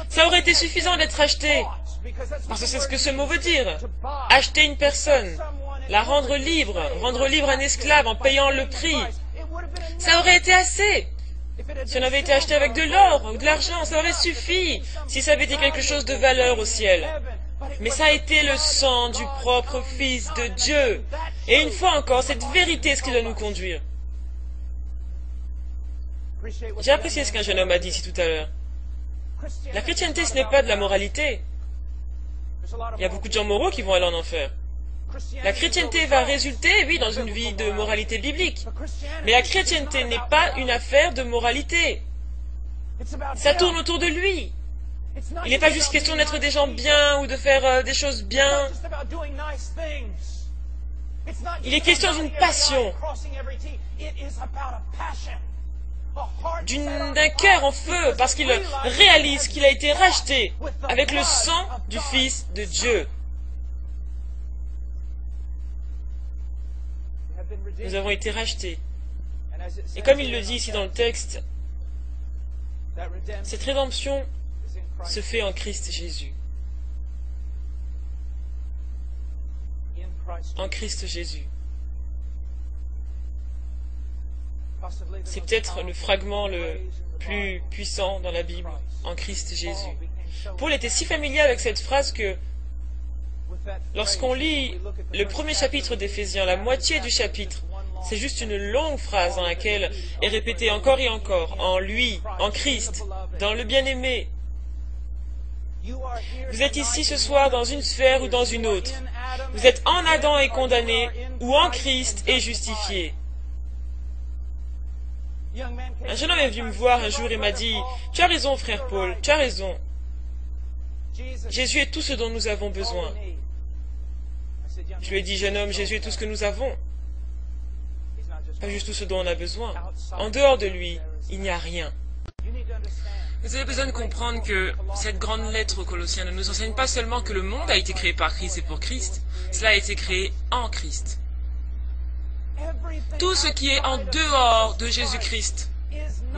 Ça aurait été suffisant d'être acheté, parce que c'est ce que ce mot veut dire. Acheter une personne, la rendre libre un esclave en payant le prix. Ça aurait été assez. Si on avait été acheté avec de l'or ou de l'argent, ça aurait suffi, si ça avait été quelque chose de valeur au ciel. Mais ça a été le sang du propre Fils de Dieu. Et une fois encore, cette vérité est ce qui doit nous conduire. J'ai apprécié ce qu'un jeune homme a dit ici tout à l'heure. La chrétienté, ce n'est pas de la moralité. Il y a beaucoup de gens moraux qui vont aller en enfer. La chrétienté va résulter, oui, dans une vie de moralité biblique. Mais la chrétienté n'est pas une affaire de moralité. Ça tourne autour de lui. Il n'est pas juste question d'être des gens bien ou de faire des choses bien. Il est question d'une passion, d'un cœur en feu, parce qu'il réalise qu'il a été racheté avec le sang du Fils de Dieu. Nous avons été rachetés. Et comme il le dit ici dans le texte, cette rédemption se fait en Christ Jésus. En Christ Jésus. C'est peut-être le fragment le plus puissant dans la Bible, en Christ Jésus. Paul était si familier avec cette phrase que Lorsqu'on lit le premier chapitre d'Éphésiens, la moitié du chapitre, c'est juste une longue phrase dans laquelle est répétée encore et encore, en lui, en Christ, dans le bien-aimé. Vous êtes ici ce soir dans une sphère ou dans une autre. Vous êtes en Adam et condamné, ou en Christ et justifié. Un jeune homme est venu me voir un jour et m'a dit, « Tu as raison, frère Paul, tu as raison. Jésus est tout ce dont nous avons besoin. » Je lui ai dit, « Jeune homme, Jésus est tout ce que nous avons. Pas juste tout ce dont on a besoin. En dehors de lui, il n'y a rien. » Vous avez besoin de comprendre que cette grande lettre aux Colossiens ne nous enseigne pas seulement que le monde a été créé par Christ et pour Christ, cela a été créé en Christ. Tout ce qui est en dehors de Jésus-Christ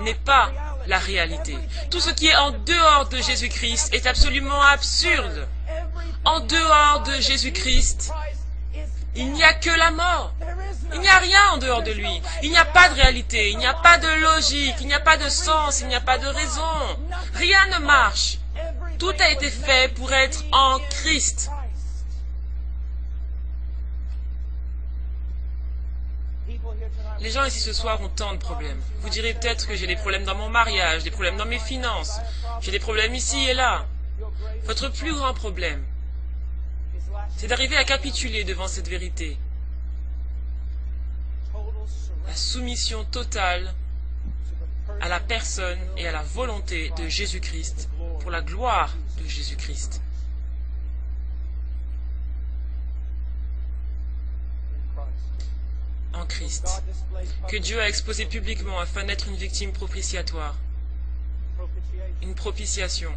n'est pas la réalité. Tout ce qui est en dehors de Jésus-Christ est absolument absurde. En dehors de Jésus-Christ, il n'y a que la mort. Il n'y a rien en dehors de lui. Il n'y a pas de réalité, il n'y a pas de logique, il n'y a pas de sens, il n'y a pas de raison. Rien ne marche. Tout a été fait pour être en Christ. Les gens ici ce soir ont tant de problèmes. Vous direz peut-être que j'ai des problèmes dans mon mariage, des problèmes dans mes finances. J'ai des problèmes ici et là. Votre plus grand problème, c'est d'arriver à capituler devant cette vérité. La soumission totale à la personne et à la volonté de Jésus-Christ, pour la gloire de Jésus-Christ. En Christ, que Dieu a exposé publiquement afin d'être une victime propitiatoire, une propitiation.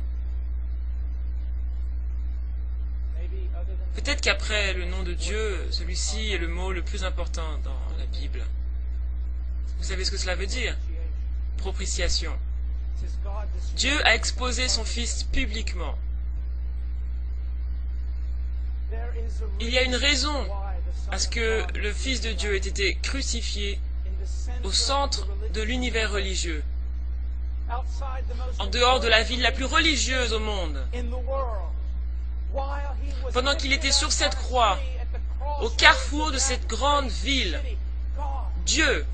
Peut-être qu'après le nom de Dieu, celui-ci est le mot le plus important dans la Bible. Vous savez ce que cela veut dire? Propitiation. Dieu a exposé son Fils publiquement. Il y a une raison à ce que le Fils de Dieu ait été crucifié au centre de l'univers religieux, en dehors de la ville la plus religieuse au monde. Pendant qu'il était sur cette croix, au carrefour de cette grande ville, Dieu,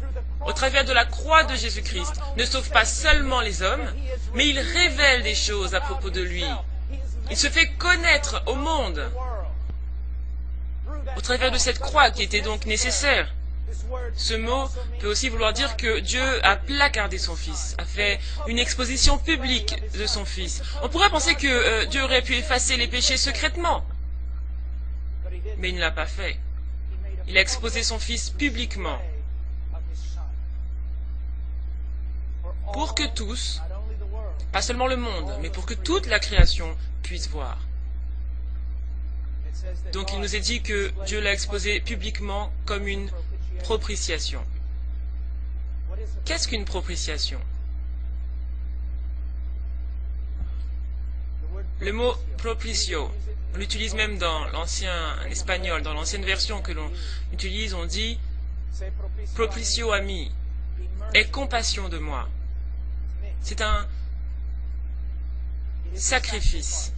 au travers de la croix de Jésus-Christ, ne sauve pas seulement les hommes, mais il révèle des choses à propos de lui. Il se fait connaître au monde, au travers de cette croix qui était donc nécessaire. Ce mot peut aussi vouloir dire que Dieu a placardé son Fils, a fait une exposition publique de son Fils. On pourrait penser que Dieu aurait pu effacer les péchés secrètement, mais il ne l'a pas fait. Il a exposé son Fils publiquement, pour que tous, pas seulement le monde, mais pour que toute la création puisse voir. Donc il nous est dit que Dieu l'a exposé publiquement comme une propitiation. Qu'est-ce qu'une propitiation? Le mot propicio, on l'utilise même dans l'ancien espagnol, dans l'ancienne version que l'on utilise, on dit propicio a mí, aie compassion de moi. C'est un sacrifice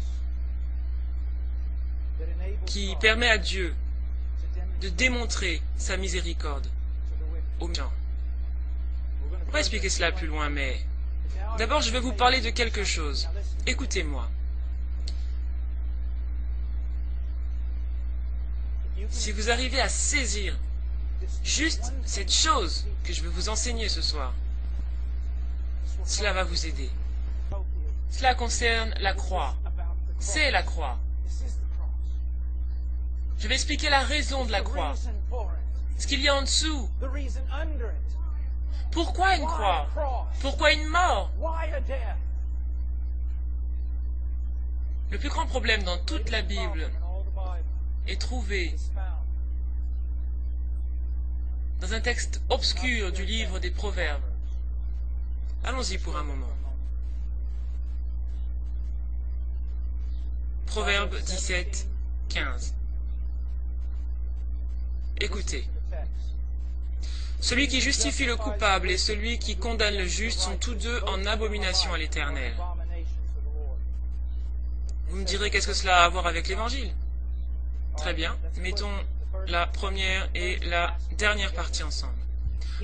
qui permet à Dieu de démontrer sa miséricorde aux gens. On va expliquer cela plus loin, mais d'abord je vais vous parler de quelque chose. Écoutez-moi. Si vous arrivez à saisir juste cette chose que je vais vous enseigner ce soir, cela va vous aider. Cela concerne la croix. C'est la croix. Je vais expliquer la raison de la croix. Ce qu'il y a en dessous. Pourquoi une croix? Pourquoi une mort? Le plus grand problème dans toute la Bible est trouvé dans un texte obscur du livre des Proverbes. Allons-y pour un moment. Proverbe 17, 15. Écoutez. Celui qui justifie le coupable et celui qui condamne le juste sont tous deux en abomination à l'Éternel. Vous me direz, qu'est-ce que cela a à voir avec l'Évangile? Très bien. Mettons la première et la dernière partie ensemble.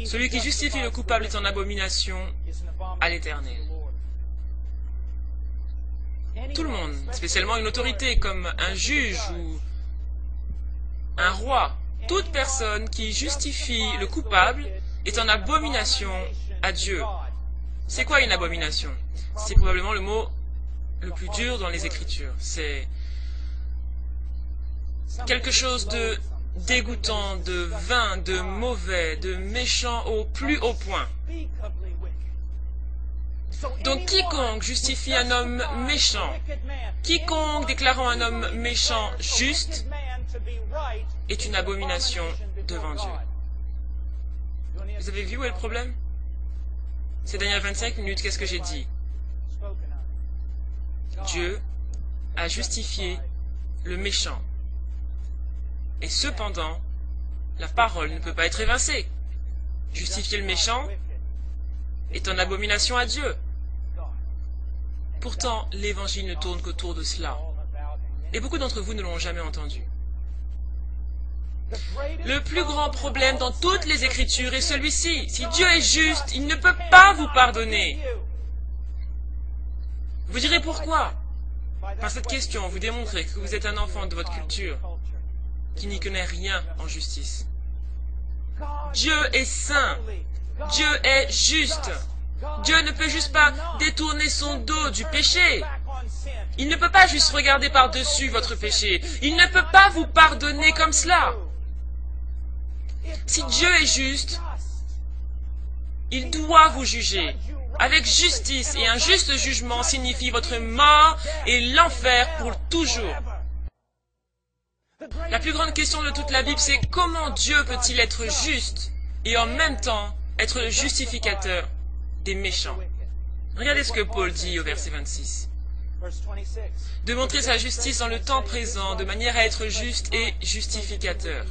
Celui qui justifie le coupable est en abomination à l'Éternel. Tout le monde, spécialement une autorité comme un juge ou un roi, toute personne qui justifie le coupable est en abomination à Dieu. C'est quoi une abomination? C'est probablement le mot le plus dur dans les Écritures. C'est quelque chose de dégoûtant, de vain, de mauvais, de méchant au plus haut point. Donc quiconque justifie un homme méchant, quiconque déclarant un homme méchant juste, est une abomination devant Dieu. Vous avez vu où est le problème? Ces dernières 25 minutes, qu'est-ce que j'ai dit? Dieu a justifié le méchant. Et cependant, la parole ne peut pas être évincée. Justifier le méchant est en abomination à Dieu. Pourtant, l'Évangile ne tourne qu'autour de cela. Et beaucoup d'entre vous ne l'ont jamais entendu. Le plus grand problème dans toutes les Écritures est celui-ci. Si Dieu est juste, il ne peut pas vous pardonner. Vous direz pourquoi? Par cette question, vous démontrez que vous êtes un enfant de votre culture, qui n'y connaît rien en justice. Dieu est saint. Dieu est juste. Dieu ne peut juste pas détourner son dos du péché. Il ne peut pas juste regarder par-dessus votre péché. Il ne peut pas vous pardonner comme cela. Si Dieu est juste, il doit vous juger. Avec justice, et un juste jugement signifie votre mort et l'enfer pour toujours. La plus grande question de toute la Bible, c'est comment Dieu peut-il être juste et en même temps être le justificateur des méchants? Regardez ce que Paul dit au verset 26. De montrer sa justice dans le temps présent, de manière à être juste et justificateur.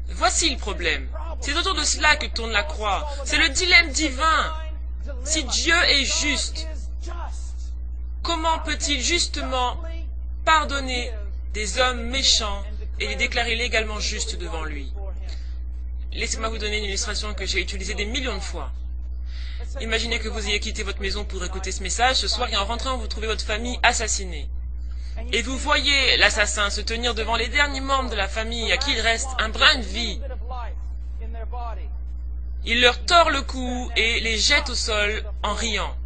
Voici le problème. C'est autour de cela que tourne la croix. C'est le dilemme divin. Si Dieu est juste, comment peut-il justement pardonner des hommes méchants et les déclarer légalement justes devant lui? Laissez-moi vous donner une illustration que j'ai utilisée des millions de fois. Imaginez que vous ayez quitté votre maison pour écouter ce message ce soir et en rentrant, vous trouvez votre famille assassinée. Et vous voyez l'assassin se tenir devant les derniers membres de la famille à qui il reste un brin de vie. Il leur tord le cou et les jette au sol en riant.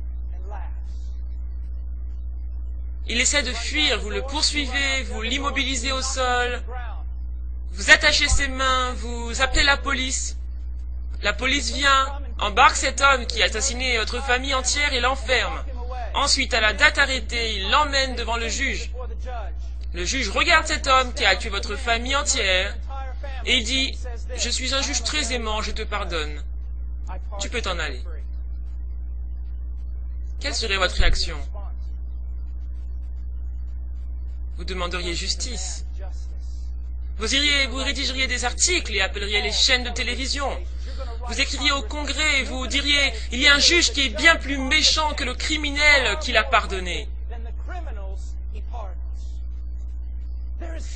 Il essaie de fuir, vous le poursuivez, vous l'immobilisez au sol, vous attachez ses mains, vous appelez la police. La police vient, embarque cet homme qui a assassiné votre famille entière et l'enferme. Ensuite, à la date arrêtée, il l'emmène devant le juge. Le juge regarde cet homme qui a tué votre famille entière et il dit « Je suis un juge très aimant, je te pardonne. Tu peux t'en aller. » Quelle serait votre réaction? Vous demanderiez justice. Vous rédigeriez des articles et appelleriez les chaînes de télévision. Vous écririez au Congrès et vous diriez « Il y a un juge qui est bien plus méchant que le criminel qu'il a pardonné. »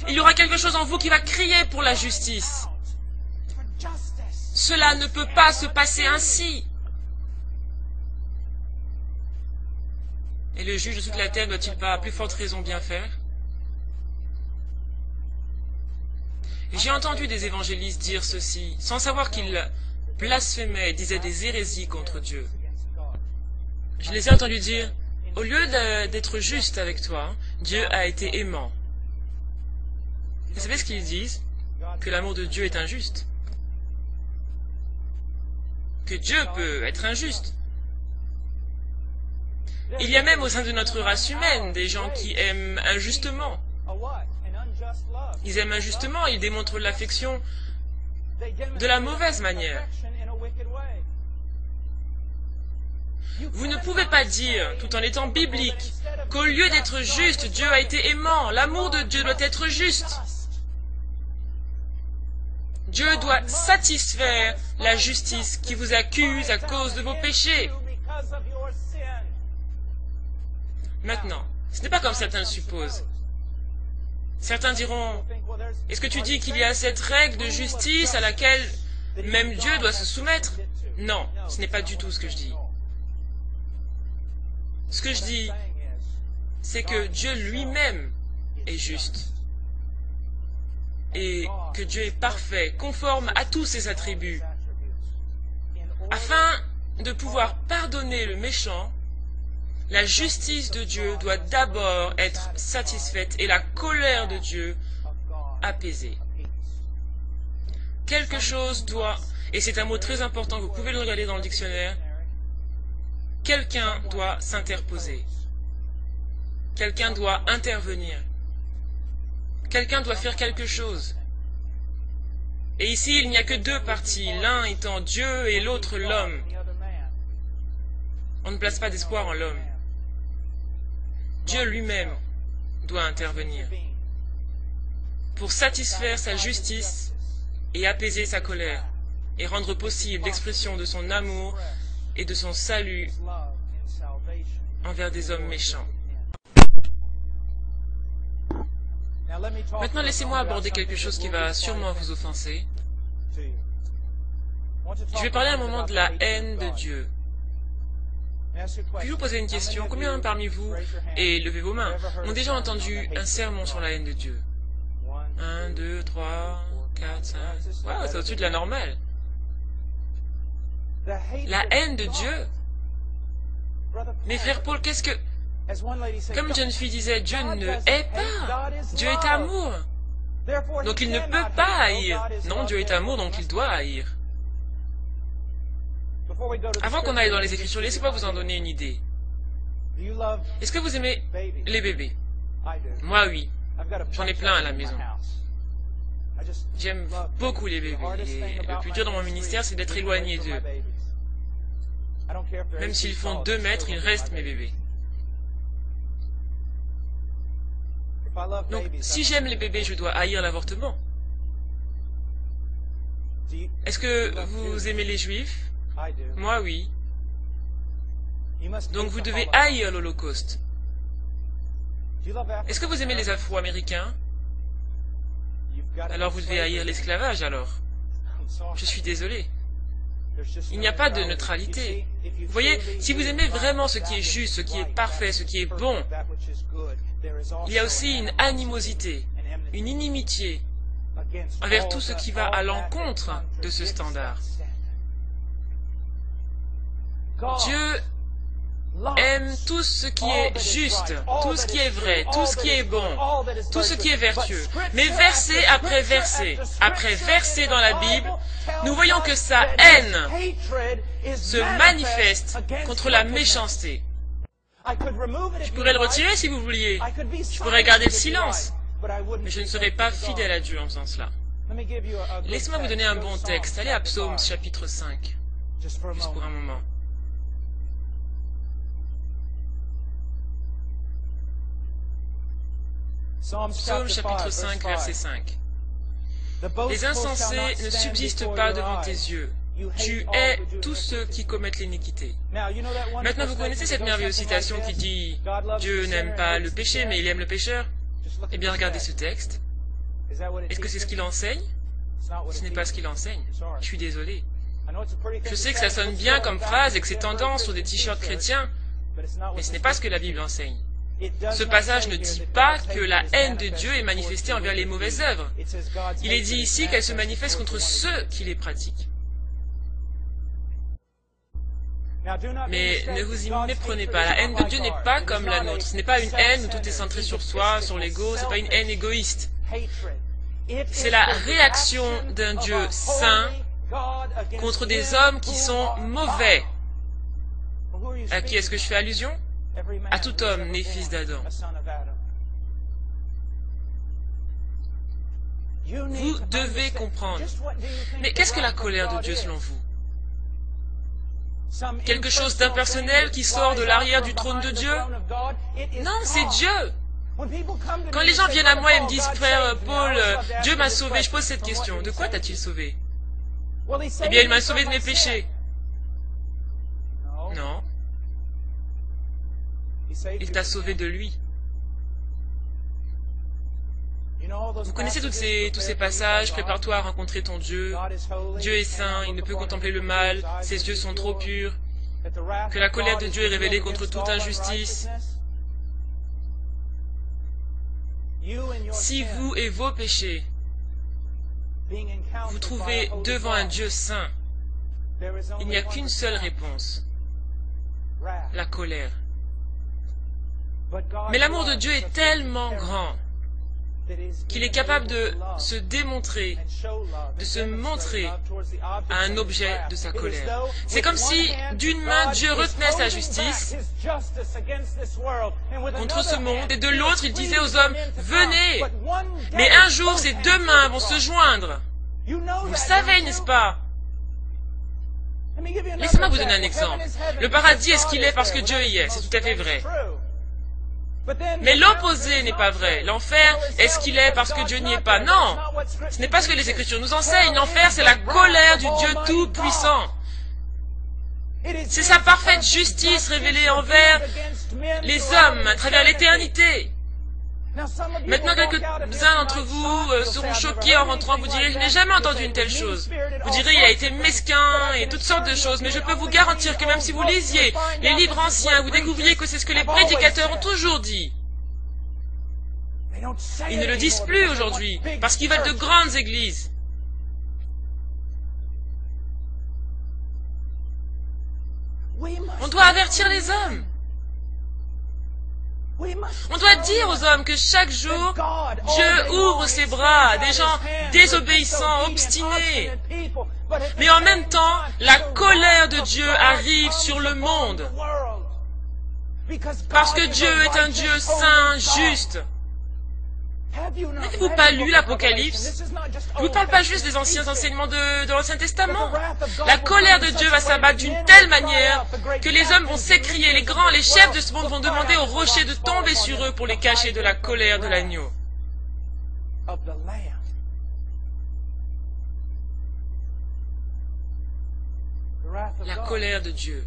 Il y aura quelque chose en vous qui va crier pour la justice. Cela ne peut pas se passer ainsi. Et le juge de toute la terre ne doit-il pas à plus forte raison bien faire? J'ai entendu des évangélistes dire ceci, sans savoir qu'ils blasphémaient et disaient des hérésies contre Dieu. Je les ai entendus dire, au lieu d'être juste avec toi, Dieu a été aimant. Vous savez ce qu'ils disent? Que l'amour de Dieu est injuste. Que Dieu peut être injuste. Il y a même au sein de notre race humaine des gens qui aiment injustement. Ils aiment injustement, ils démontrent l'affection de la mauvaise manière. Vous ne pouvez pas dire, tout en étant biblique, qu'au lieu d'être juste, Dieu a été aimant. L'amour de Dieu doit être juste. Dieu doit satisfaire la justice qui vous accuse à cause de vos péchés. Maintenant, Ce n'est pas comme certains le supposent. Certains diront, est-ce que tu dis qu'il y a cette règle de justice à laquelle même Dieu doit se soumettre? Non, ce n'est pas du tout ce que je dis. Ce que je dis, c'est que Dieu lui-même est juste. Et que Dieu est parfait, conforme à tous ses attributs. Afin de pouvoir pardonner le méchant, la justice de Dieu doit d'abord être satisfaite et la colère de Dieu apaisée. Quelque chose doit, et c'est un mot très important, vous pouvez le regarder dans le dictionnaire, quelqu'un doit s'interposer. Quelqu'un doit intervenir. Quelqu'un doit faire quelque chose. Et ici, il n'y a que deux parties, l'un étant Dieu et l'autre l'homme. On ne place pas d'espoir en l'homme. Dieu lui-même doit intervenir pour satisfaire sa justice et apaiser sa colère et rendre possible l'expression de son amour et de son salut envers des hommes méchants. Maintenant, laissez-moi aborder quelque chose qui va sûrement vous offenser. Je vais parler un moment de la haine de Dieu. Puis-je vous poser une question? Combien parmi vous, et levez vos mains, ont déjà entendu un sermon sur la haine de Dieu? 1, 2, 3, 4, 5... Wow, c'est au-dessus de la normale. La haine de Dieu? Mes frères Paul, qu'est-ce que... Comme une jeune fille disait, Dieu ne hait pas. Dieu est amour. Donc il ne peut pas haïr. Non, Dieu est amour, donc il doit haïr. Avant qu'on aille dans les Écritures, laissez-moi vous en donner une idée. Est-ce que vous aimez les bébés? Moi, oui. J'en ai plein à la maison. J'aime beaucoup les bébés. Et le plus dur dans mon ministère, c'est d'être éloigné d'eux. Même s'ils font 2 mètres, ils restent mes bébés. Donc, si j'aime les bébés, je dois haïr l'avortement. Est-ce que vous aimez les Juifs? Moi, oui. Donc, vous devez haïr l'Holocauste. Est-ce que vous aimez les Afro-Américains? Alors, vous devez haïr l'esclavage, alors. Je suis désolé. Il n'y a pas de neutralité. Vous voyez, si vous aimez vraiment ce qui est juste, ce qui est parfait, ce qui est bon, il y a aussi une animosité, une inimitié envers tout ce qui va à l'encontre de ce standard. Dieu aime tout ce qui est juste, tout ce qui est vrai, tout ce qui est bon, tout ce qui est vertueux. Mais verset après verset dans la Bible, nous voyons que sa haine se manifeste contre la méchanceté. Je pourrais le retirer si vous vouliez. Je pourrais garder le silence. Mais je ne serai pas fidèle à Dieu en faisant cela. Laissez-moi vous donner un bon texte. Allez à Psaume chapitre 5. Juste pour un moment. Psaume chapitre 5, verset 5. Les insensés ne subsistent pas devant tes yeux. Tu hais tous ceux qui commettent l'iniquité. Maintenant, vous connaissez cette merveilleuse citation qui dit « Dieu n'aime pas le péché, mais il aime le pécheur ». Eh bien, regardez ce texte. Est-ce que c'est ce qu'il enseigne? Ce n'est pas ce qu'il enseigne. Je suis désolé. Je sais que ça sonne bien comme phrase et que c'est tendance sur des t-shirts chrétiens, mais ce n'est pas ce que la Bible enseigne. Ce passage ne dit pas que la haine de Dieu est manifestée envers les mauvaises œuvres. Il est dit ici qu'elle se manifeste contre ceux qui les pratiquent. Mais ne vous y méprenez pas. La haine de Dieu n'est pas comme la nôtre. Ce n'est pas une haine où tout est centré sur soi, sur l'ego. Ce n'est pas une haine égoïste. C'est la réaction d'un Dieu saint contre des hommes qui sont mauvais. À qui est-ce que je fais allusion? À tout homme né fils d'Adam. Vous devez comprendre. Mais qu'est-ce que la colère de Dieu selon vous? Quelque chose d'impersonnel qui sort de l'arrière du trône de Dieu? Non, c'est Dieu. Quand les gens viennent à moi et me disent, frère Paul, Dieu m'a sauvé, je pose cette question. De quoi t'a-t-il sauvé? Eh bien, il m'a sauvé de mes péchés. Non. Il t'a sauvé de lui. Vous connaissez tous ces passages, prépare-toi à rencontrer ton Dieu. Dieu est saint, il ne peut contempler le mal, ses yeux sont trop purs, que la colère de Dieu est révélée contre toute injustice. Si vous et vos péchés vous trouvez devant un Dieu saint, il n'y a qu'une seule réponse, la colère. Mais l'amour de Dieu est tellement grand qu'il est capable de se démontrer, de se montrer à un objet de sa colère. C'est comme si, d'une main, Dieu retenait sa justice contre ce monde, et de l'autre, il disait aux hommes, « Venez !» Mais un jour, ces deux mains vont se joindre. Vous le savez, n'est-ce pas? Laissez-moi vous donner un exemple. Le paradis est ce qu'il est parce que Dieu y est, c'est tout à fait vrai. Mais l'opposé n'est pas vrai. L'enfer est ce qu'il est parce que Dieu n'y est pas. Non, ce n'est pas ce que les Écritures nous enseignent. L'enfer, c'est la colère du Dieu Tout-Puissant. C'est sa parfaite justice révélée envers les hommes à travers l'éternité. Maintenant, quelques-uns d'entre vous seront choqués en rentrant. Vous direz, je n'ai jamais entendu une telle chose. Vous direz, il a été mesquin et toutes sortes de choses. Mais je peux vous garantir que même si vous lisiez les livres anciens, vous découvriez que c'est ce que les prédicateurs ont toujours dit. Ils ne le disent plus aujourd'hui, parce qu'ils veulent de grandes églises. On doit avertir les hommes. On doit dire aux hommes que chaque jour, Dieu ouvre ses bras à des gens désobéissants, obstinés. Mais en même temps, la colère de Dieu arrive sur le monde. Parce que Dieu est un Dieu saint, juste. N'avez-vous pas lu l'Apocalypse? Je ne vous parle pas juste des anciens enseignements de l'Ancien Testament. La colère de Dieu va s'abattre d'une telle manière que les hommes vont s'écrier, les grands, les chefs de ce monde vont demander aux rochers de tomber sur eux pour les cacher de la colère de l'agneau. La colère de Dieu.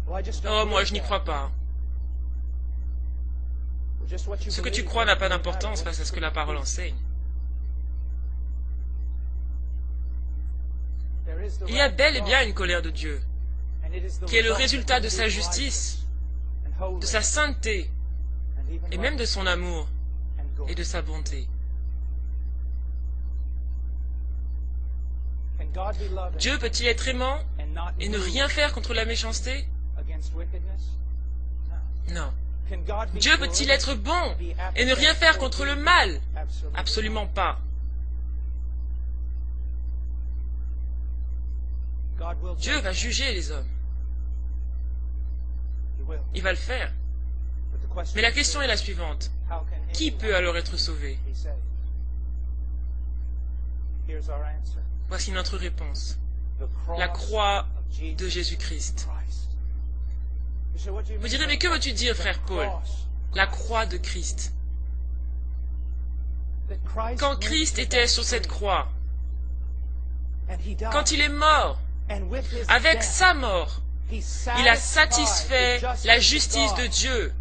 Oh, moi, je n'y crois pas. Ce que tu crois n'a pas d'importance face à ce que la parole enseigne. Il y a bel et bien une colère de Dieu, qui est le résultat de sa justice, de sa sainteté, et même de son amour et de sa bonté. Dieu peut-il être aimant et ne rien faire contre la méchanceté? Non. Dieu peut-il être bon et ne rien faire contre le mal? Absolument pas. Dieu va juger les hommes. Il va le faire. Mais la question est la suivante. Qui peut alors être sauvé? Voici notre réponse. La croix de Jésus-Christ. Vous direz, mais que veux-tu dire, frère Paul? La croix de Christ. Quand Christ était sur cette croix, quand il est mort, avec sa mort, il a satisfait la justice de Dieu.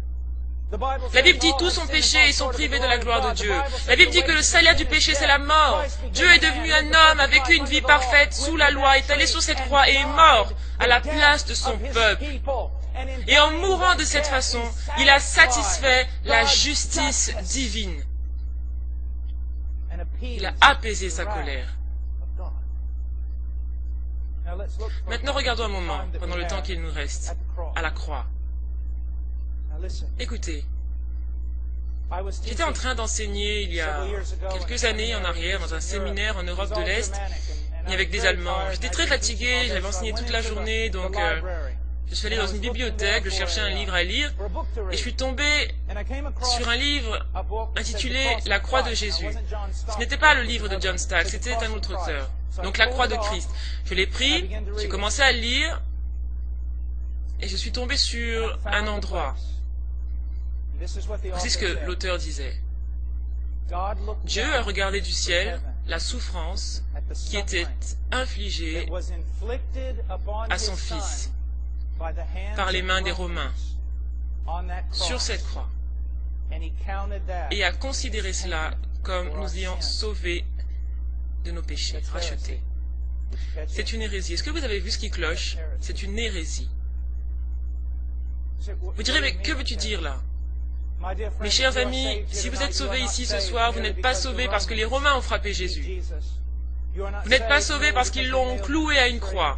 La Bible dit tous ont péché et sont privés de la gloire de Dieu. La Bible dit que le salaire du péché, c'est la mort. Dieu est devenu un homme, a vécu une vie parfaite sous la loi, est allé sur cette croix et est mort à la place de son peuple. Et en mourant de cette façon, il a satisfait la justice divine. Il a apaisé sa colère. Maintenant, regardons un moment, pendant le temps qu'il nous reste, à la croix. Écoutez, j'étais en train d'enseigner il y a quelques années en arrière dans un séminaire en Europe de l'Est, et avec des Allemands. J'étais très fatigué, j'avais enseigné toute la journée, donc je suis allé dans une bibliothèque, je cherchais un livre à lire, et je suis tombé sur un livre intitulé « La croix de Jésus ». Ce n'était pas le livre de John Stott, c'était un autre auteur. Donc la croix de Christ. Je l'ai pris, j'ai commencé à le lire, et je suis tombé sur un endroit. Voici ce que l'auteur disait. Dieu a regardé du ciel la souffrance qui était infligée à son Fils par les mains des Romains sur cette croix. et a considéré cela comme nous ayant sauvés de nos péchés, rachetés. C'est une hérésie. Est-ce que vous avez vu ce qui cloche? C'est une hérésie. Vous direz, mais que veux-tu dire là? Mes chers amis, si vous êtes sauvés ici ce soir, vous n'êtes pas sauvés parce que les Romains ont frappé Jésus. Vous n'êtes pas sauvés parce qu'ils l'ont cloué à une croix.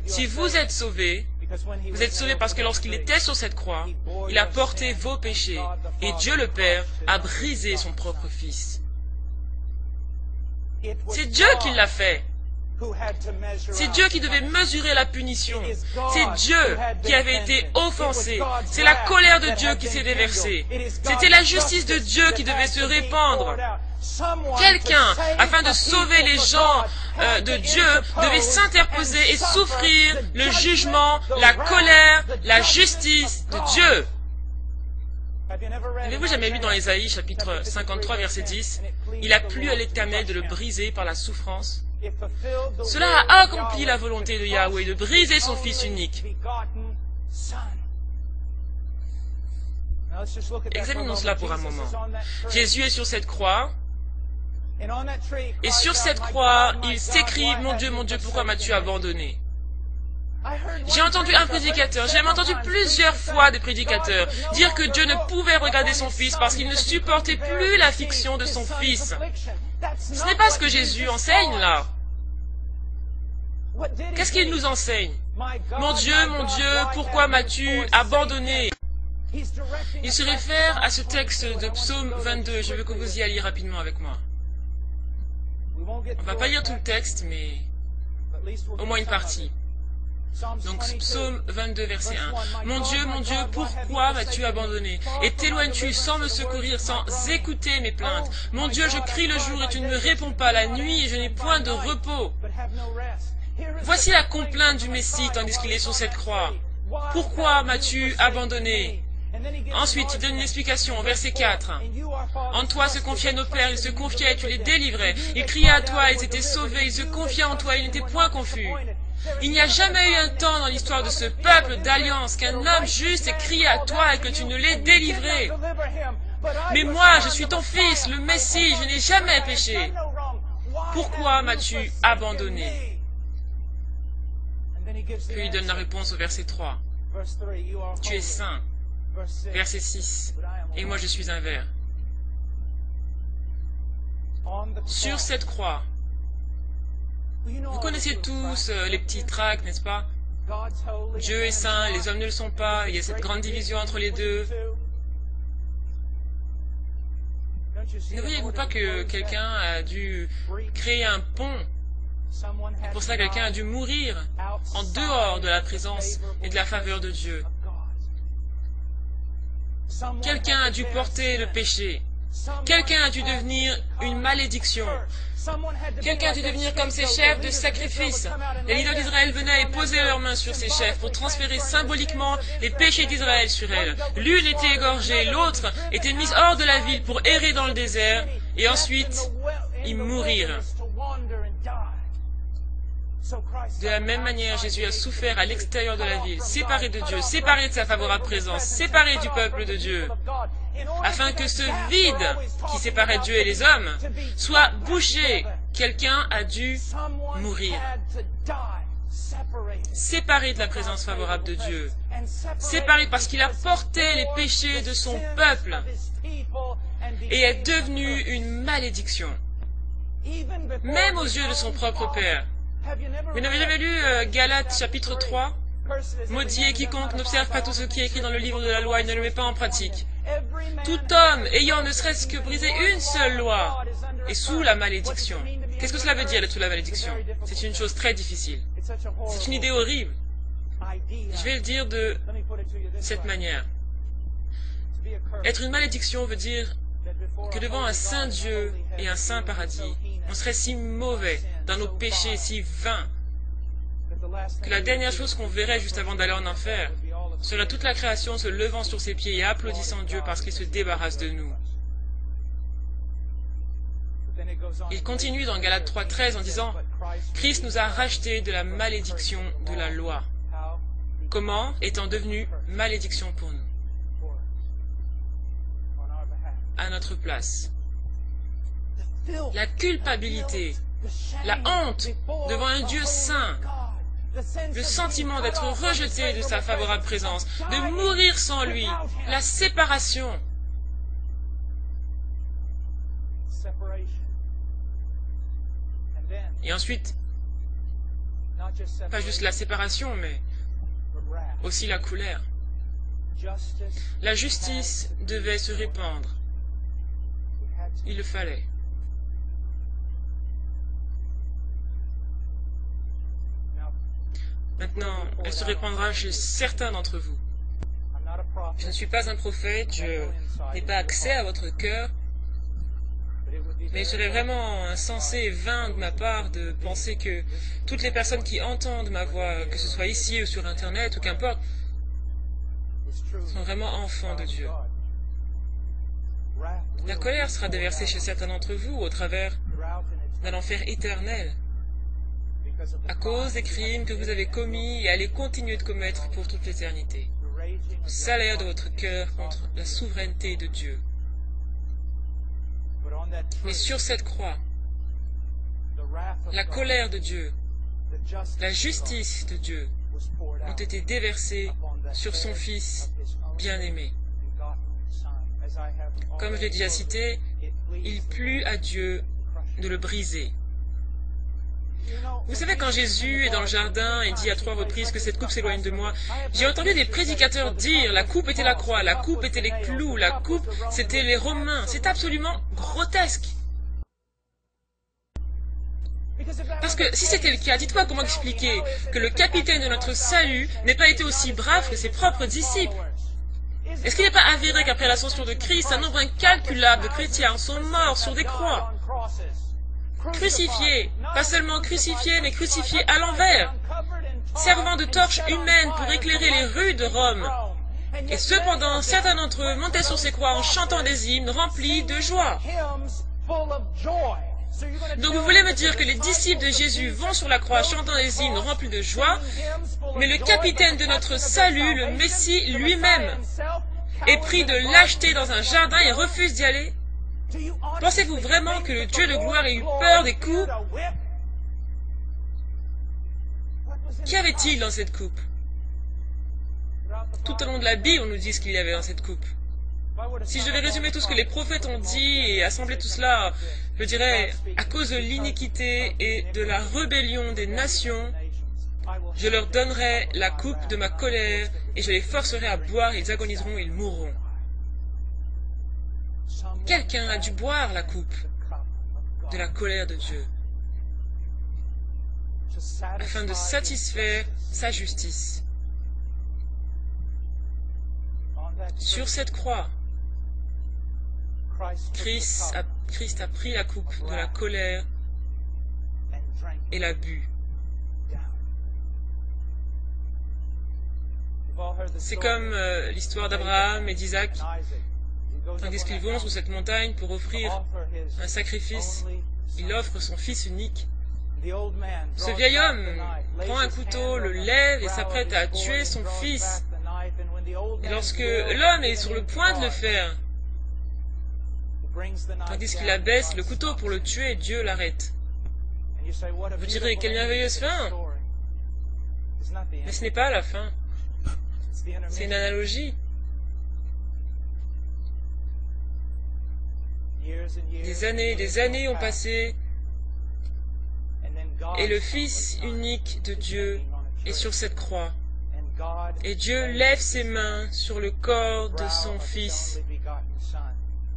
Si vous êtes sauvés parce que lorsqu'il était sur cette croix, il a porté vos péchés et Dieu le Père a brisé son propre Fils. C'est Dieu qui l'a fait. C'est Dieu qui devait mesurer la punition. C'est Dieu qui avait été offensé. C'est la colère de Dieu qui s'est déversée. C'était la justice de Dieu qui devait se répandre. Quelqu'un, afin de sauver les gens de Dieu, devait s'interposer et souffrir le jugement, la colère, la justice de Dieu. Avez-vous jamais lu dans Ésaïe, chapitre 53, verset 10, « Il a plu à l'Éternel de le briser par la souffrance. Cela a accompli la volonté de Yahweh de briser son Fils unique. » Examinons cela pour un moment. Jésus est sur cette croix. Et sur cette croix, il s'écrie, mon Dieu, pourquoi m'as-tu abandonné? J'ai entendu un prédicateur, j'ai même entendu plusieurs fois des prédicateurs dire que Dieu ne pouvait regarder son Fils parce qu'il ne supportait plus l'affliction de son Fils. Ce n'est pas ce que Jésus enseigne là. Qu'est-ce qu'il nous enseigne? Mon Dieu, pourquoi m'as-tu abandonné? Il se réfère à ce texte de Psaume 22. Je veux que vous y alliez rapidement avec moi. On ne va pas lire tout le texte, mais au moins une partie. Donc, Psaume 22, verset 1. Mon Dieu, pourquoi m'as-tu abandonné? Et t'éloignes-tu sans me secourir, sans écouter mes plaintes? Mon Dieu, je crie le jour et tu ne me réponds pas, la nuit et je n'ai point de repos. Voici la complainte du Messie tandis qu'il est sur cette croix. Pourquoi m'as-tu abandonné? Ensuite, il donne une explication au verset 4. En toi se confiaient nos pères, ils se confiaient et tu les délivrais. Ils criaient à toi, ils étaient sauvés, ils se confiaient en toi, ils n'étaient point confus. Il n'y a jamais eu un temps dans l'histoire de ce peuple d'alliance qu'un homme juste ait crié à toi et que tu ne l'aies délivré. Mais moi, je suis ton fils, le Messie, je n'ai jamais péché. Pourquoi m'as-tu abandonné? Puis il donne la réponse au verset 3. Tu es saint. Verset 6. Et moi je suis un ver. Sur cette croix, vous connaissez tous les petits tracts, n'est-ce pas? Dieu est saint, les hommes ne le sont pas, il y a cette grande division entre les deux. Ne voyez-vous pas que quelqu'un a dû créer un pont? Et pour cela, quelqu'un a dû mourir en dehors de la présence et de la faveur de Dieu. Quelqu'un a dû porter le péché. Quelqu'un a dû devenir une malédiction. Quelqu'un a dû devenir comme ces chefs de sacrifice. Les leaders d'Israël venaient et posaient leurs mains sur ces chefs pour transférer symboliquement les péchés d'Israël sur elles. L'une était égorgée, l'autre était mise hors de la ville pour errer dans le désert, et ensuite y mourir. De la même manière, Jésus a souffert à l'extérieur de la ville, séparé de Dieu, séparé de sa favorable présence, séparé du peuple de Dieu, afin que ce vide qui séparait Dieu et les hommes soit bouché. Quelqu'un a dû mourir, séparé de la présence favorable de Dieu, séparé parce qu'il a porté les péchés de son peuple et est devenu une malédiction, même aux yeux de son propre Père. Vous n'avez jamais lu Galates chapitre 3? Maudit est quiconque n'observe pas tout ce qui est écrit dans le livre de la loi et ne le met pas en pratique. Tout homme ayant ne serait-ce que brisé une seule loi est sous la malédiction. Qu'est-ce que cela veut dire d'être sous la malédiction? C'est une chose très difficile. C'est une idée horrible. Je vais le dire de cette manière. Être une malédiction veut dire que devant un saint Dieu et un saint paradis, on serait si mauvais dans nos péchés, si vains, que la dernière chose qu'on verrait juste avant d'aller en enfer serait toute la création se levant sur ses pieds et applaudissant Dieu parce qu'il se débarrasse de nous. Il continue dans Galates 3,13 en disant « Christ nous a rachetés de la malédiction de la loi. » Comment? Étant devenu malédiction pour nous. à notre place. La culpabilité, la honte devant un Dieu saint, le sentiment d'être rejeté de sa favorable présence, de mourir sans lui, la séparation. Et ensuite, pas juste la séparation, mais aussi la colère. La justice devait se répandre. Il le fallait. Maintenant, elle se répandra chez certains d'entre vous. Je ne suis pas un prophète, je n'ai pas accès à votre cœur, mais il serait vraiment insensé et vain de ma part de penser que toutes les personnes qui entendent ma voix, que ce soit ici ou sur Internet ou qu'importe, sont vraiment enfants de Dieu. La colère sera déversée chez certains d'entre vous au travers d'un enfer éternel, à cause des crimes que vous avez commis et allez continuer de commettre pour toute l'éternité. Le salaire de votre cœur contre la souveraineté de Dieu. Mais sur cette croix, la colère de Dieu, la justice de Dieu ont été déversées sur son Fils bien-aimé. Comme je l'ai déjà cité, il plut à Dieu de le briser. Vous savez, quand Jésus est dans le jardin et dit à 3 reprises que cette coupe s'éloigne de moi, j'ai entendu des prédicateurs dire la coupe était la croix, la coupe était les clous, la coupe c'était les Romains. C'est absolument grotesque. Parce que si c'était le cas, dites-moi comment expliquer que le capitaine de notre salut n'ait pas été aussi brave que ses propres disciples. Est-ce qu'il n'est pas avéré qu'après l'ascension de Christ, un nombre incalculable de chrétiens sont morts sur des croix, crucifiés, pas seulement crucifiés, mais crucifiés à l'envers, servant de torches humaines pour éclairer les rues de Rome. Et cependant, certains d'entre eux montaient sur ces croix en chantant des hymnes remplis de joie. Donc vous voulez me dire que les disciples de Jésus vont sur la croix chantant des hymnes remplis de joie, mais le capitaine de notre salut, le Messie lui-même, est pris de lâcheté dans un jardin et refuse d'y aller? Pensez-vous vraiment que le Dieu de gloire ait eu peur des coups? Qu'y avait-il dans cette coupe? Tout au long de la Bible, on nous dit ce qu'il y avait dans cette coupe. Si je devais résumer tout ce que les prophètes ont dit et assembler tout cela, je dirais, à cause de l'iniquité et de la rébellion des nations, je leur donnerai la coupe de ma colère et je les forcerai à boire, ils agoniseront, ils mourront. Quelqu'un a dû boire la coupe de la colère de Dieu afin de satisfaire sa justice. Sur cette croix, Christ a pris la coupe de la colère et l'a bu. C'est comme l'histoire d'Abraham et d'Isaac, tandis qu'ils vont sur cette montagne pour offrir un sacrifice, il offre son fils unique. Ce vieil homme prend un couteau, le lève et s'apprête à tuer son fils. Et lorsque l'homme est sur le point de le faire, tandis qu'il abaisse le couteau pour le tuer, Dieu l'arrête. Vous direz, quelle merveilleuse fin! Mais ce n'est pas la fin. C'est une analogie. Des années ont passé, et le Fils unique de Dieu est sur cette croix. Et Dieu lève ses mains sur le corps de son Fils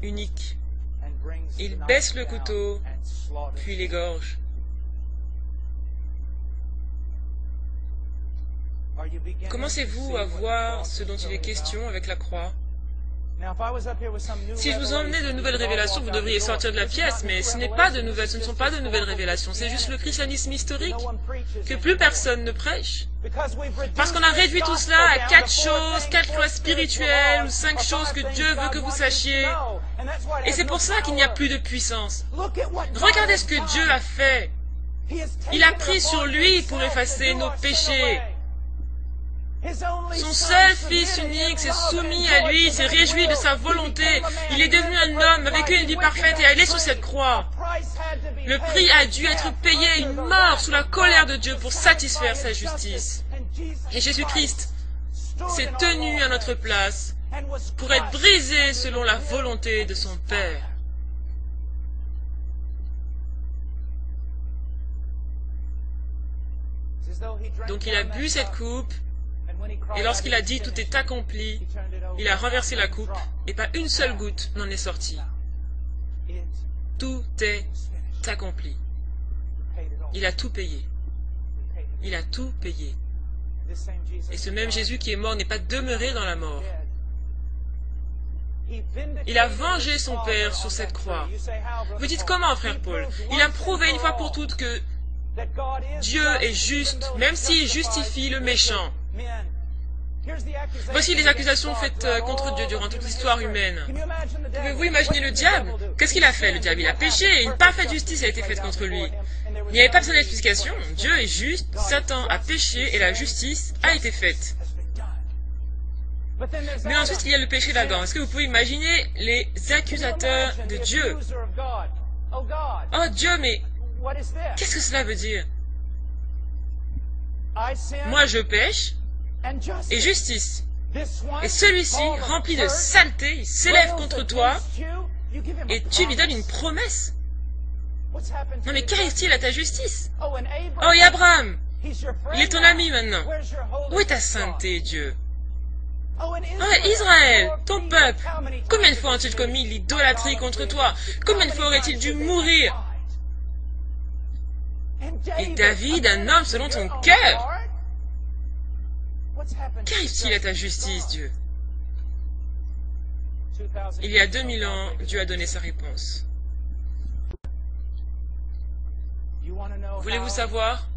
unique. Il baisse le couteau, puis l'égorge. Commencez-vous à voir ce dont il est question avec la croix? Si je vous emmenais de nouvelles révélations, vous devriez sortir de la pièce, mais ce ne sont pas de nouvelles révélations, c'est juste le christianisme historique que plus personne ne prêche. Parce qu'on a réduit tout cela à 4 choses, 4 lois spirituelles ou 5 choses que Dieu veut que vous sachiez. Et c'est pour ça qu'il n'y a plus de puissance. Regardez ce que Dieu a fait. Il a pris sur lui pour effacer nos péchés. Son seul fils unique s'est soumis à lui, s'est réjoui de sa volonté. Il est devenu un homme, a vécu une vie parfaite et allé sur cette croix. Le prix a dû être payé, une mort sous la colère de Dieu pour satisfaire sa justice. Et Jésus-Christ s'est tenu à notre place pour être brisé selon la volonté de son Père. Donc il a bu cette coupe, et lorsqu'il a dit « tout est accompli », il a renversé la coupe, et pas une seule goutte n'en est sortie. Tout est accompli. Il a tout payé. Il a tout payé. Et ce même Jésus qui est mort n'est pas demeuré dans la mort. Il a vengé son Père sur cette croix. Vous dites comment, frère Paul? Il a prouvé une fois pour toutes que Dieu est juste, même s'il justifie le méchant. Voici les accusations faites contre Dieu durant toute l'histoire humaine. Pouvez-vous imaginer le diable? Qu'est-ce qu'il a fait, le diable? Il a péché, une parfaite justice a été faite contre lui. Il n'y avait pas besoin d'explication. Dieu est juste, Satan a péché et la justice a été faite. Mais ensuite, il y a le péché d'Adam. Est-ce que vous pouvez imaginer les accusateurs de Dieu? Oh Dieu, mais qu'est-ce que cela veut dire? Moi, je pêche et justice. Et celui-ci, rempli de saleté, il s'élève contre toi et tu lui donnes une promesse. Non mais qu'arrive-t-il à ta justice? Oh, et Abraham, il est ton ami maintenant. Où est ta sainteté, Dieu? Oh, Israël, ton peuple, combien de fois ont-ils commis l'idolâtrie contre toi? Combien de fois aurait-il dû mourir? Et David, un homme selon ton cœur. Qu'arrive-t-il à ta justice, Dieu? Il y a 2000 ans, Dieu a donné sa réponse. Voulez-vous savoir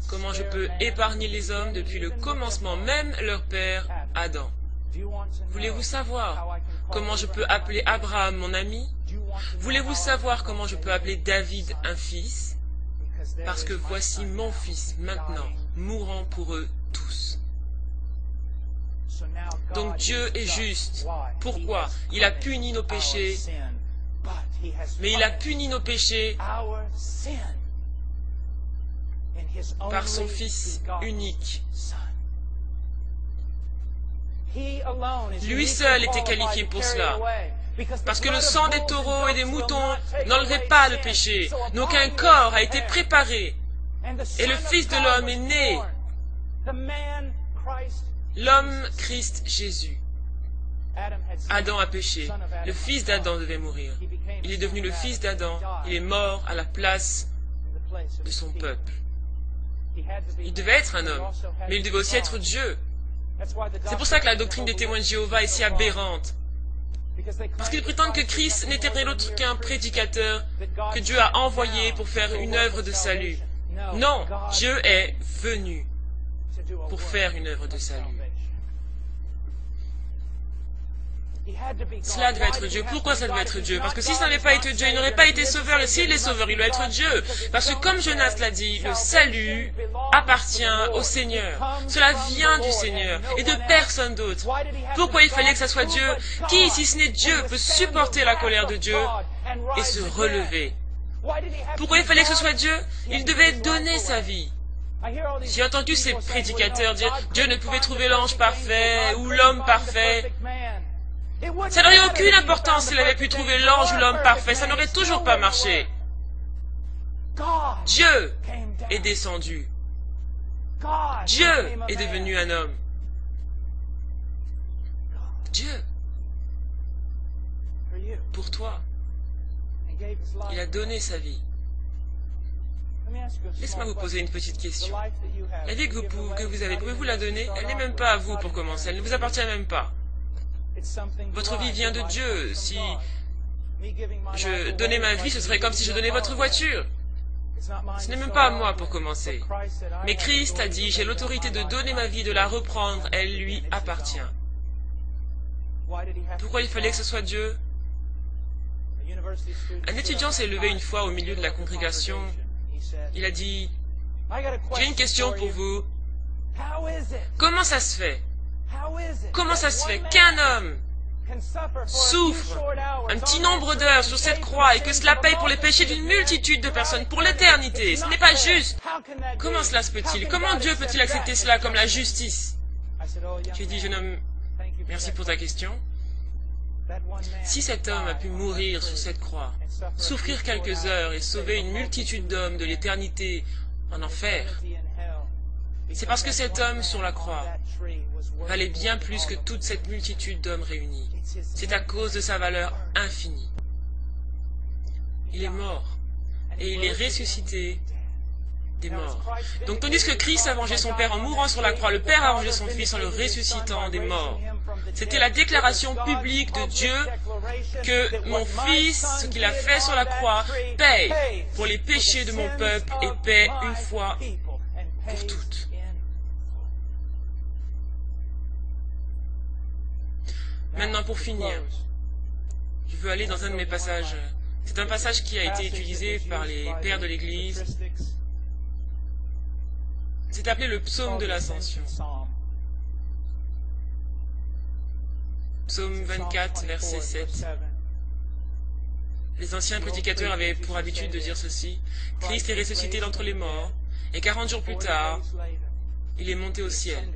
comment je peux épargner les hommes depuis le commencement, même leur père, Adam? Voulez-vous savoir comment je peux appeler Abraham mon ami? Voulez-vous savoir comment je peux appeler David un fils? Parce que voici mon fils maintenant, mourant pour eux tous. Donc Dieu est juste. Pourquoi? Il a puni nos péchés, mais il a puni nos péchés par son Fils unique. Lui seul était qualifié pour cela. Parce que le sang des taureaux et des moutons n'enlevait pas le péché. Donc un corps a été préparé. Et le Fils de l'homme est né. L'homme Christ Jésus. Adam a péché. Le fils d'Adam devait mourir. Il est devenu le fils d'Adam. Il est mort à la place de son peuple. Il devait être un homme, mais il devait aussi être Dieu. C'est pour ça que la doctrine des témoins de Jéhovah est si aberrante. Parce qu'ils prétendent que Christ n'était rien d'autre qu'un prédicateur que Dieu a envoyé pour faire une œuvre de salut. Non, Dieu est venu pour faire une œuvre de salut. Cela devait être Dieu. Pourquoi ça devait être Dieu? Parce que si ça n'avait pas été Dieu, il n'aurait pas été sauveur. Et s'il est sauveur, il doit être Dieu. Parce que comme Jonas l'a dit, le salut appartient au Seigneur. Cela vient du Seigneur et de personne d'autre. Pourquoi il fallait que ça soit Dieu? Qui, si ce n'est Dieu, peut supporter la colère de Dieu et se relever? Pourquoi il fallait que ce soit Dieu? Il devait donner sa vie. J'ai entendu ces prédicateurs dire Dieu ne pouvait trouver l'ange parfait ou l'homme parfait. Ça n'aurait aucune importance s'il avait pu trouver l'ange ou l'homme parfait. Ça n'aurait toujours pas marché. Dieu est descendu. Dieu est devenu un homme. Dieu. Pour toi. Il a donné sa vie. Laissez-moi vous poser une petite question. La vie que vous avez, pouvez-vous la donner? Elle n'est même pas à vous pour commencer. Elle ne vous appartient même pas. Votre vie vient de Dieu. Si je donnais ma vie, ce serait comme si je donnais votre voiture. Ce n'est même pas à moi pour commencer. Mais Christ a dit, j'ai l'autorité de donner ma vie, de la reprendre. Elle lui appartient. Pourquoi il fallait que ce soit Dieu? Un étudiant s'est levé une fois au milieu de la congrégation. Il a dit, j'ai une question pour vous. Comment ça se fait? Comment ça se fait qu'un homme souffre un petit nombre d'heures sur cette croix et que cela paye pour les péchés d'une multitude de personnes pour l'éternité? Ce n'est pas juste. Comment cela se peut-il? Comment Dieu peut-il accepter cela comme la justice? J'ai dit, jeune homme, merci pour ta question. Si cet homme a pu mourir sur cette croix, souffrir quelques heures et sauver une multitude d'hommes de l'éternité en enfer, c'est parce que cet homme sur la croix valait bien plus que toute cette multitude d'hommes réunis. C'est à cause de sa valeur infinie. Il est mort et il est ressuscité des morts. Donc tandis que Christ a vengé son Père en mourant sur la croix, le Père a vengé son Fils en le ressuscitant des morts. C'était la déclaration publique de Dieu que mon Fils, ce qu'il a fait sur la croix, paye pour les péchés de mon peuple et paie une fois pour toutes. Maintenant, pour finir, je veux aller dans un de mes passages. C'est un passage qui a été utilisé par les pères de l'Église. C'est appelé le psaume de l'Ascension. Psaume 24, verset 7. Les anciens prédicateurs avaient pour habitude de dire ceci. Christ est ressuscité d'entre les morts, et 40 jours plus tard, il est monté au ciel.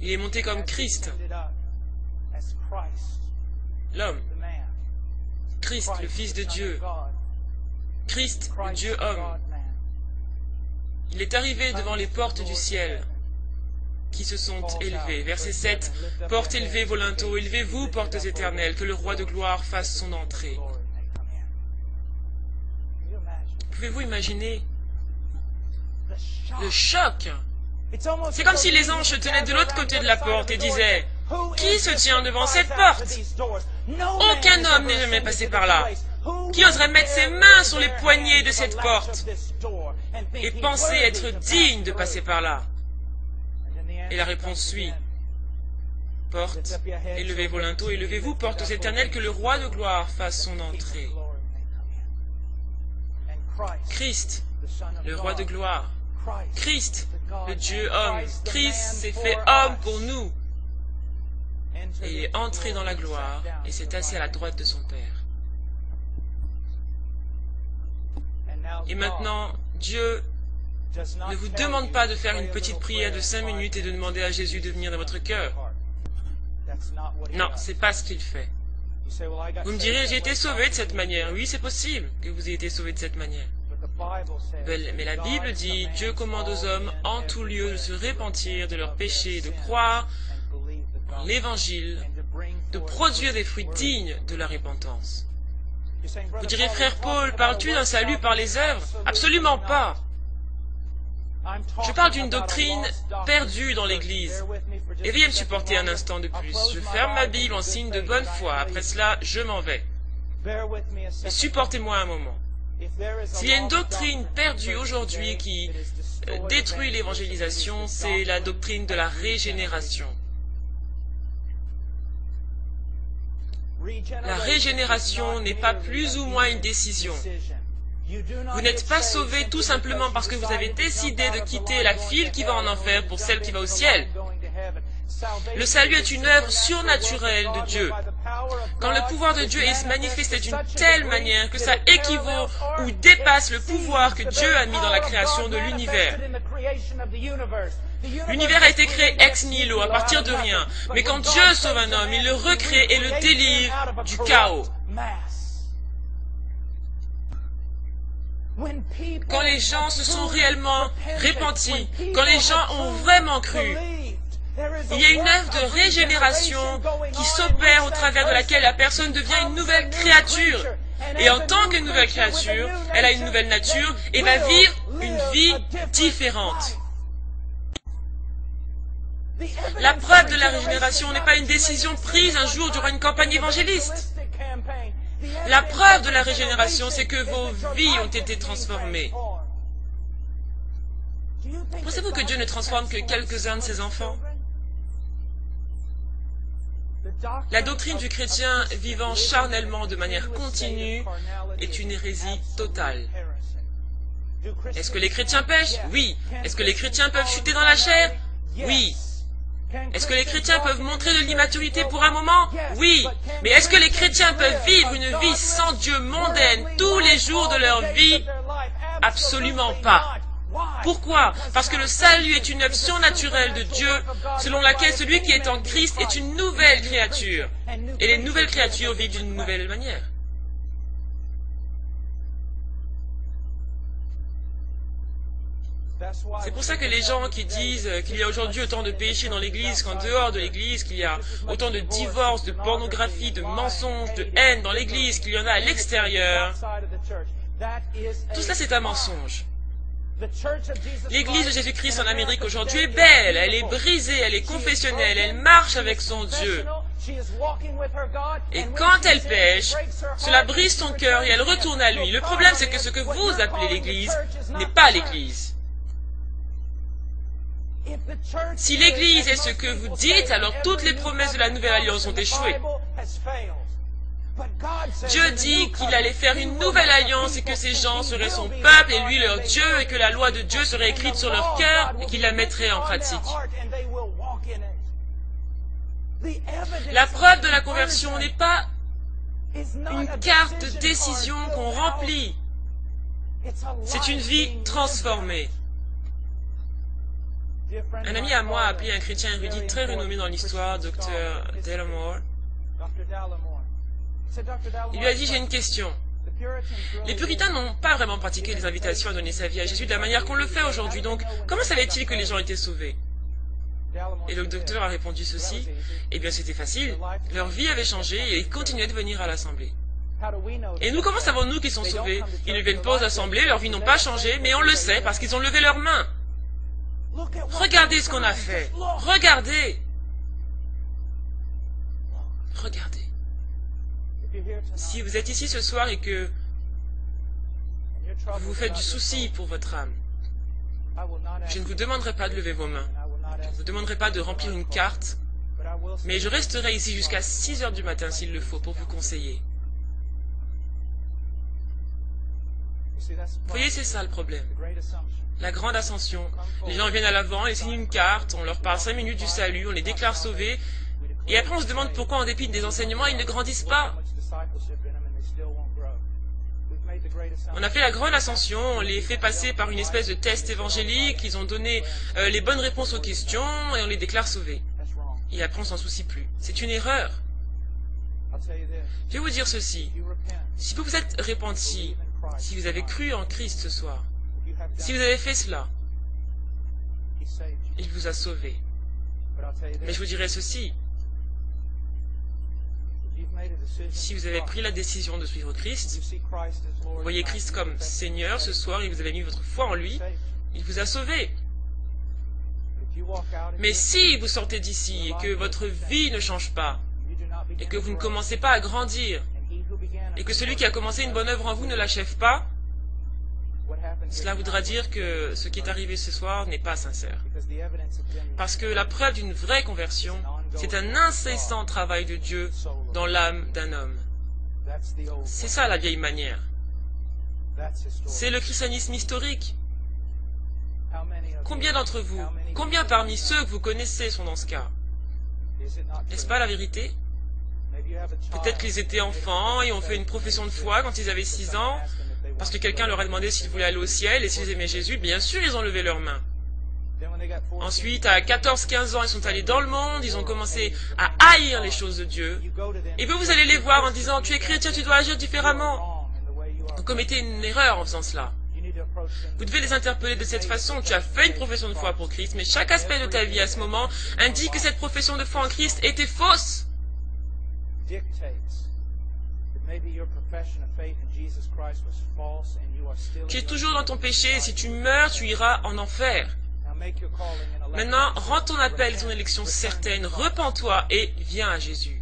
Il est monté comme Christ, l'homme. Christ, le Fils de Dieu. Christ, le Dieu homme. Il est arrivé devant les portes du ciel qui se sont élevées. Verset 7. Portes élevées vos linteaux, élevez-vous, portes éternelles, que le roi de gloire fasse son entrée. Pouvez-vous imaginer le choc? C'est comme si les anges se tenaient de l'autre côté de la porte et disaient « Qui se tient devant cette porte? Aucun homme n'est jamais passé par là. Qui oserait mettre ses mains sur les poignées de cette porte et penser être digne de passer par là ?» Et la réponse suit. Porte, élevez vos linteaux, élevez-vous, portes éternelles, que le roi de gloire fasse son entrée. Christ, le roi de gloire. Christ, le Dieu homme. Christ s'est fait homme pour nous. Et il est entré dans la gloire et s'est assis à la droite de son Père. Et maintenant, Dieu ne vous demande pas de faire une petite prière de 5 minutes et de demander à Jésus de venir dans votre cœur. Non, c'est pas ce qu'il fait. Vous me direz, j'ai été sauvé de cette manière. Oui, c'est possible que vous ayez été sauvé de cette manière. Mais la Bible dit, Dieu commande aux hommes en tout lieu de se repentir de leurs péchés, de croire en l'Évangile, de produire des fruits dignes de la repentance. Vous direz, frère Paul, parles-tu d'un salut par les œuvres? Absolument pas. Je parle d'une doctrine perdue dans l'Église. Et veuillez me supporter un instant de plus. Je ferme ma Bible en signe de bonne foi. Après cela, je m'en vais. Mais supportez-moi un moment. S'il y a une doctrine perdue aujourd'hui qui détruit l'évangélisation, c'est la doctrine de la régénération. La régénération n'est pas plus ou moins une décision. Vous n'êtes pas sauvé tout simplement parce que vous avez décidé de quitter la file qui va en enfer pour celle qui va au ciel. Le salut est une œuvre surnaturelle de Dieu. Quand le pouvoir de Dieu est manifesté d'une telle manière que ça équivaut ou dépasse le pouvoir que Dieu a mis dans la création de l'univers. L'univers a été créé ex nihilo, à partir de rien. Mais quand Dieu sauve un homme, il le recrée et le délivre du chaos. Quand les gens se sont réellement repentis, quand les gens ont vraiment cru, il y a une œuvre de régénération qui s'opère au travers de laquelle la personne devient une nouvelle créature. Et en tant que nouvelle créature, elle a une nouvelle nature et va vivre une vie différente. La preuve de la régénération n'est pas une décision prise un jour durant une campagne évangéliste. La preuve de la régénération, c'est que vos vies ont été transformées. Pensez-vous que Dieu ne transforme que quelques-uns de ses enfants? La doctrine du chrétien vivant charnellement de manière continue est une hérésie totale. Est-ce que les chrétiens pêchent? Oui. Est-ce que les chrétiens peuvent chuter dans la chair? Oui. Est-ce que les chrétiens peuvent montrer de l'immaturité pour un moment? Oui. Mais est-ce que les chrétiens peuvent vivre une vie sans Dieu mondaine tous les jours de leur vie? Absolument pas. Pourquoi? Parce que le salut est une œuvre surnaturelle de Dieu, selon laquelle celui qui est en Christ est une nouvelle créature. Et les nouvelles créatures vivent d'une nouvelle manière. C'est pour ça que les gens qui disent qu'il y a aujourd'hui autant de péchés dans l'Église qu'en dehors de l'Église, qu'il y a autant de divorces, de pornographie, de mensonges, de haine dans l'Église, qu'il y en a à l'extérieur, tout cela c'est un mensonge. L'Église de Jésus-Christ en Amérique aujourd'hui est belle, elle est brisée, elle est confessionnelle, elle marche avec son Dieu. Et quand elle pêche, cela brise son cœur et elle retourne à lui. Le problème c'est que ce que vous appelez l'Église n'est pas l'Église. Si l'Église est ce que vous dites, alors toutes les promesses de la Nouvelle Alliance ont échoué. Dieu dit qu'il allait faire une nouvelle alliance et que ces gens seraient son peuple et lui leur Dieu et que la loi de Dieu serait écrite sur leur cœur et qu'il la mettrait en pratique. La preuve de la conversion n'est pas une carte de décision qu'on remplit. C'est une vie transformée. Un ami à moi a appelé un chrétien érudit très renommé dans l'histoire, Dr. Dallimore. Il lui a dit, j'ai une question. Les puritains n'ont pas vraiment pratiqué les invitations à donner sa vie à Jésus de la manière qu'on le fait aujourd'hui, donc comment savait-il que les gens étaient sauvés? Et le docteur a répondu ceci, eh bien c'était facile, leur vie avait changé et ils continuaient de venir à l'assemblée. Et nous, comment savons-nous qu'ils sont sauvés? Ils ne viennent pas aux assemblées, leurs vies n'ont pas changé, mais on le sait parce qu'ils ont levé leurs mains. Regardez ce qu'on a fait. Regardez. Regardez. Si vous êtes ici ce soir et que vous vous faites du souci pour votre âme, je ne vous demanderai pas de lever vos mains. Je ne vous demanderai pas de remplir une carte, mais je resterai ici jusqu'à 6 heures du matin s'il le faut pour vous conseiller. Vous voyez, c'est ça le problème. La grande ascension. Les gens viennent à l'avant, ils signent une carte, on leur parle 5 minutes du salut, on les déclare sauvés, et après on se demande pourquoi en dépit des enseignements, ils ne grandissent pas. On a fait la grande ascension, on les fait passer par une espèce de test évangélique, ils ont donné les bonnes réponses aux questions, et on les déclare sauvés. Et après on s'en soucie plus. C'est une erreur. Je vais vous dire ceci. Si vous vous êtes repenti, si vous avez cru en Christ ce soir, si vous avez fait cela, il vous a sauvé. Mais je vous dirai ceci. Si vous avez pris la décision de suivre Christ, vous voyez Christ comme Seigneur ce soir et vous avez mis votre foi en lui, il vous a sauvé. Mais si vous sortez d'ici et que votre vie ne change pas, et que vous ne commencez pas à grandir, et que celui qui a commencé une bonne œuvre en vous ne l'achève pas, cela voudra dire que ce qui est arrivé ce soir n'est pas sincère. Parce que la preuve d'une vraie conversion, c'est un incessant travail de Dieu dans l'âme d'un homme. C'est ça la vieille manière. C'est le christianisme historique. Combien d'entre vous, combien parmi ceux que vous connaissez sont dans ce cas? N'est-ce pas la vérité? Peut-être qu'ils étaient enfants et ont fait une profession de foi quand ils avaient 6 ans, parce que quelqu'un leur a demandé s'ils voulaient aller au ciel et s'ils aimaient Jésus. Bien sûr, ils ont levé leurs mains. Ensuite, à 14-15 ans, ils sont allés dans le monde, ils ont commencé à haïr les choses de Dieu. Et puis vous allez les voir en disant, tu es chrétien, tu dois agir différemment. Vous commettez une erreur en faisant cela. Vous devez les interpeller de cette façon. Tu as fait une profession de foi pour Christ, mais chaque aspect de ta vie à ce moment indique que cette profession de foi en Christ était fausse. Tu es toujours dans ton péché et si tu meurs, tu iras en enfer. Maintenant, rends ton appel et ton élection certaine, repens-toi et viens à Jésus.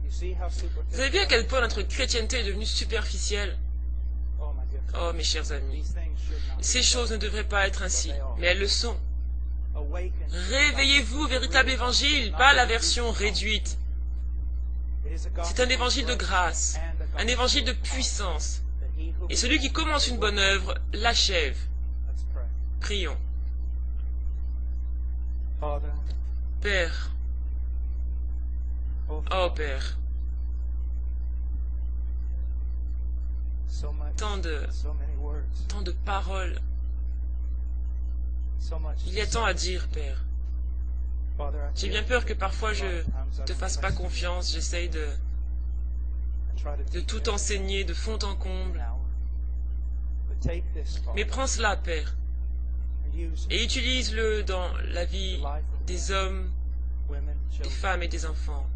Vous avez vu à quel point notre chrétienté est devenue superficielle? Oh, mes chers amis, ces choses ne devraient pas être ainsi, mais elles le sont. Réveillez-vous au véritable évangile, pas la version réduite. C'est un évangile de grâce, un évangile de puissance. Et celui qui commence une bonne œuvre l'achève. Prions. Père, oh Père, tant de paroles, il y a tant à dire, Père. J'ai bien peur que parfois je ne te fasse pas confiance, j'essaye de tout enseigner de fond en comble. Mais prends cela, Père, et utilise-le dans la vie des hommes, des femmes et des enfants,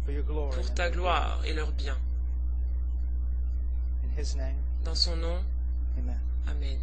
pour ta gloire et leur bien. Dans son nom, Amen.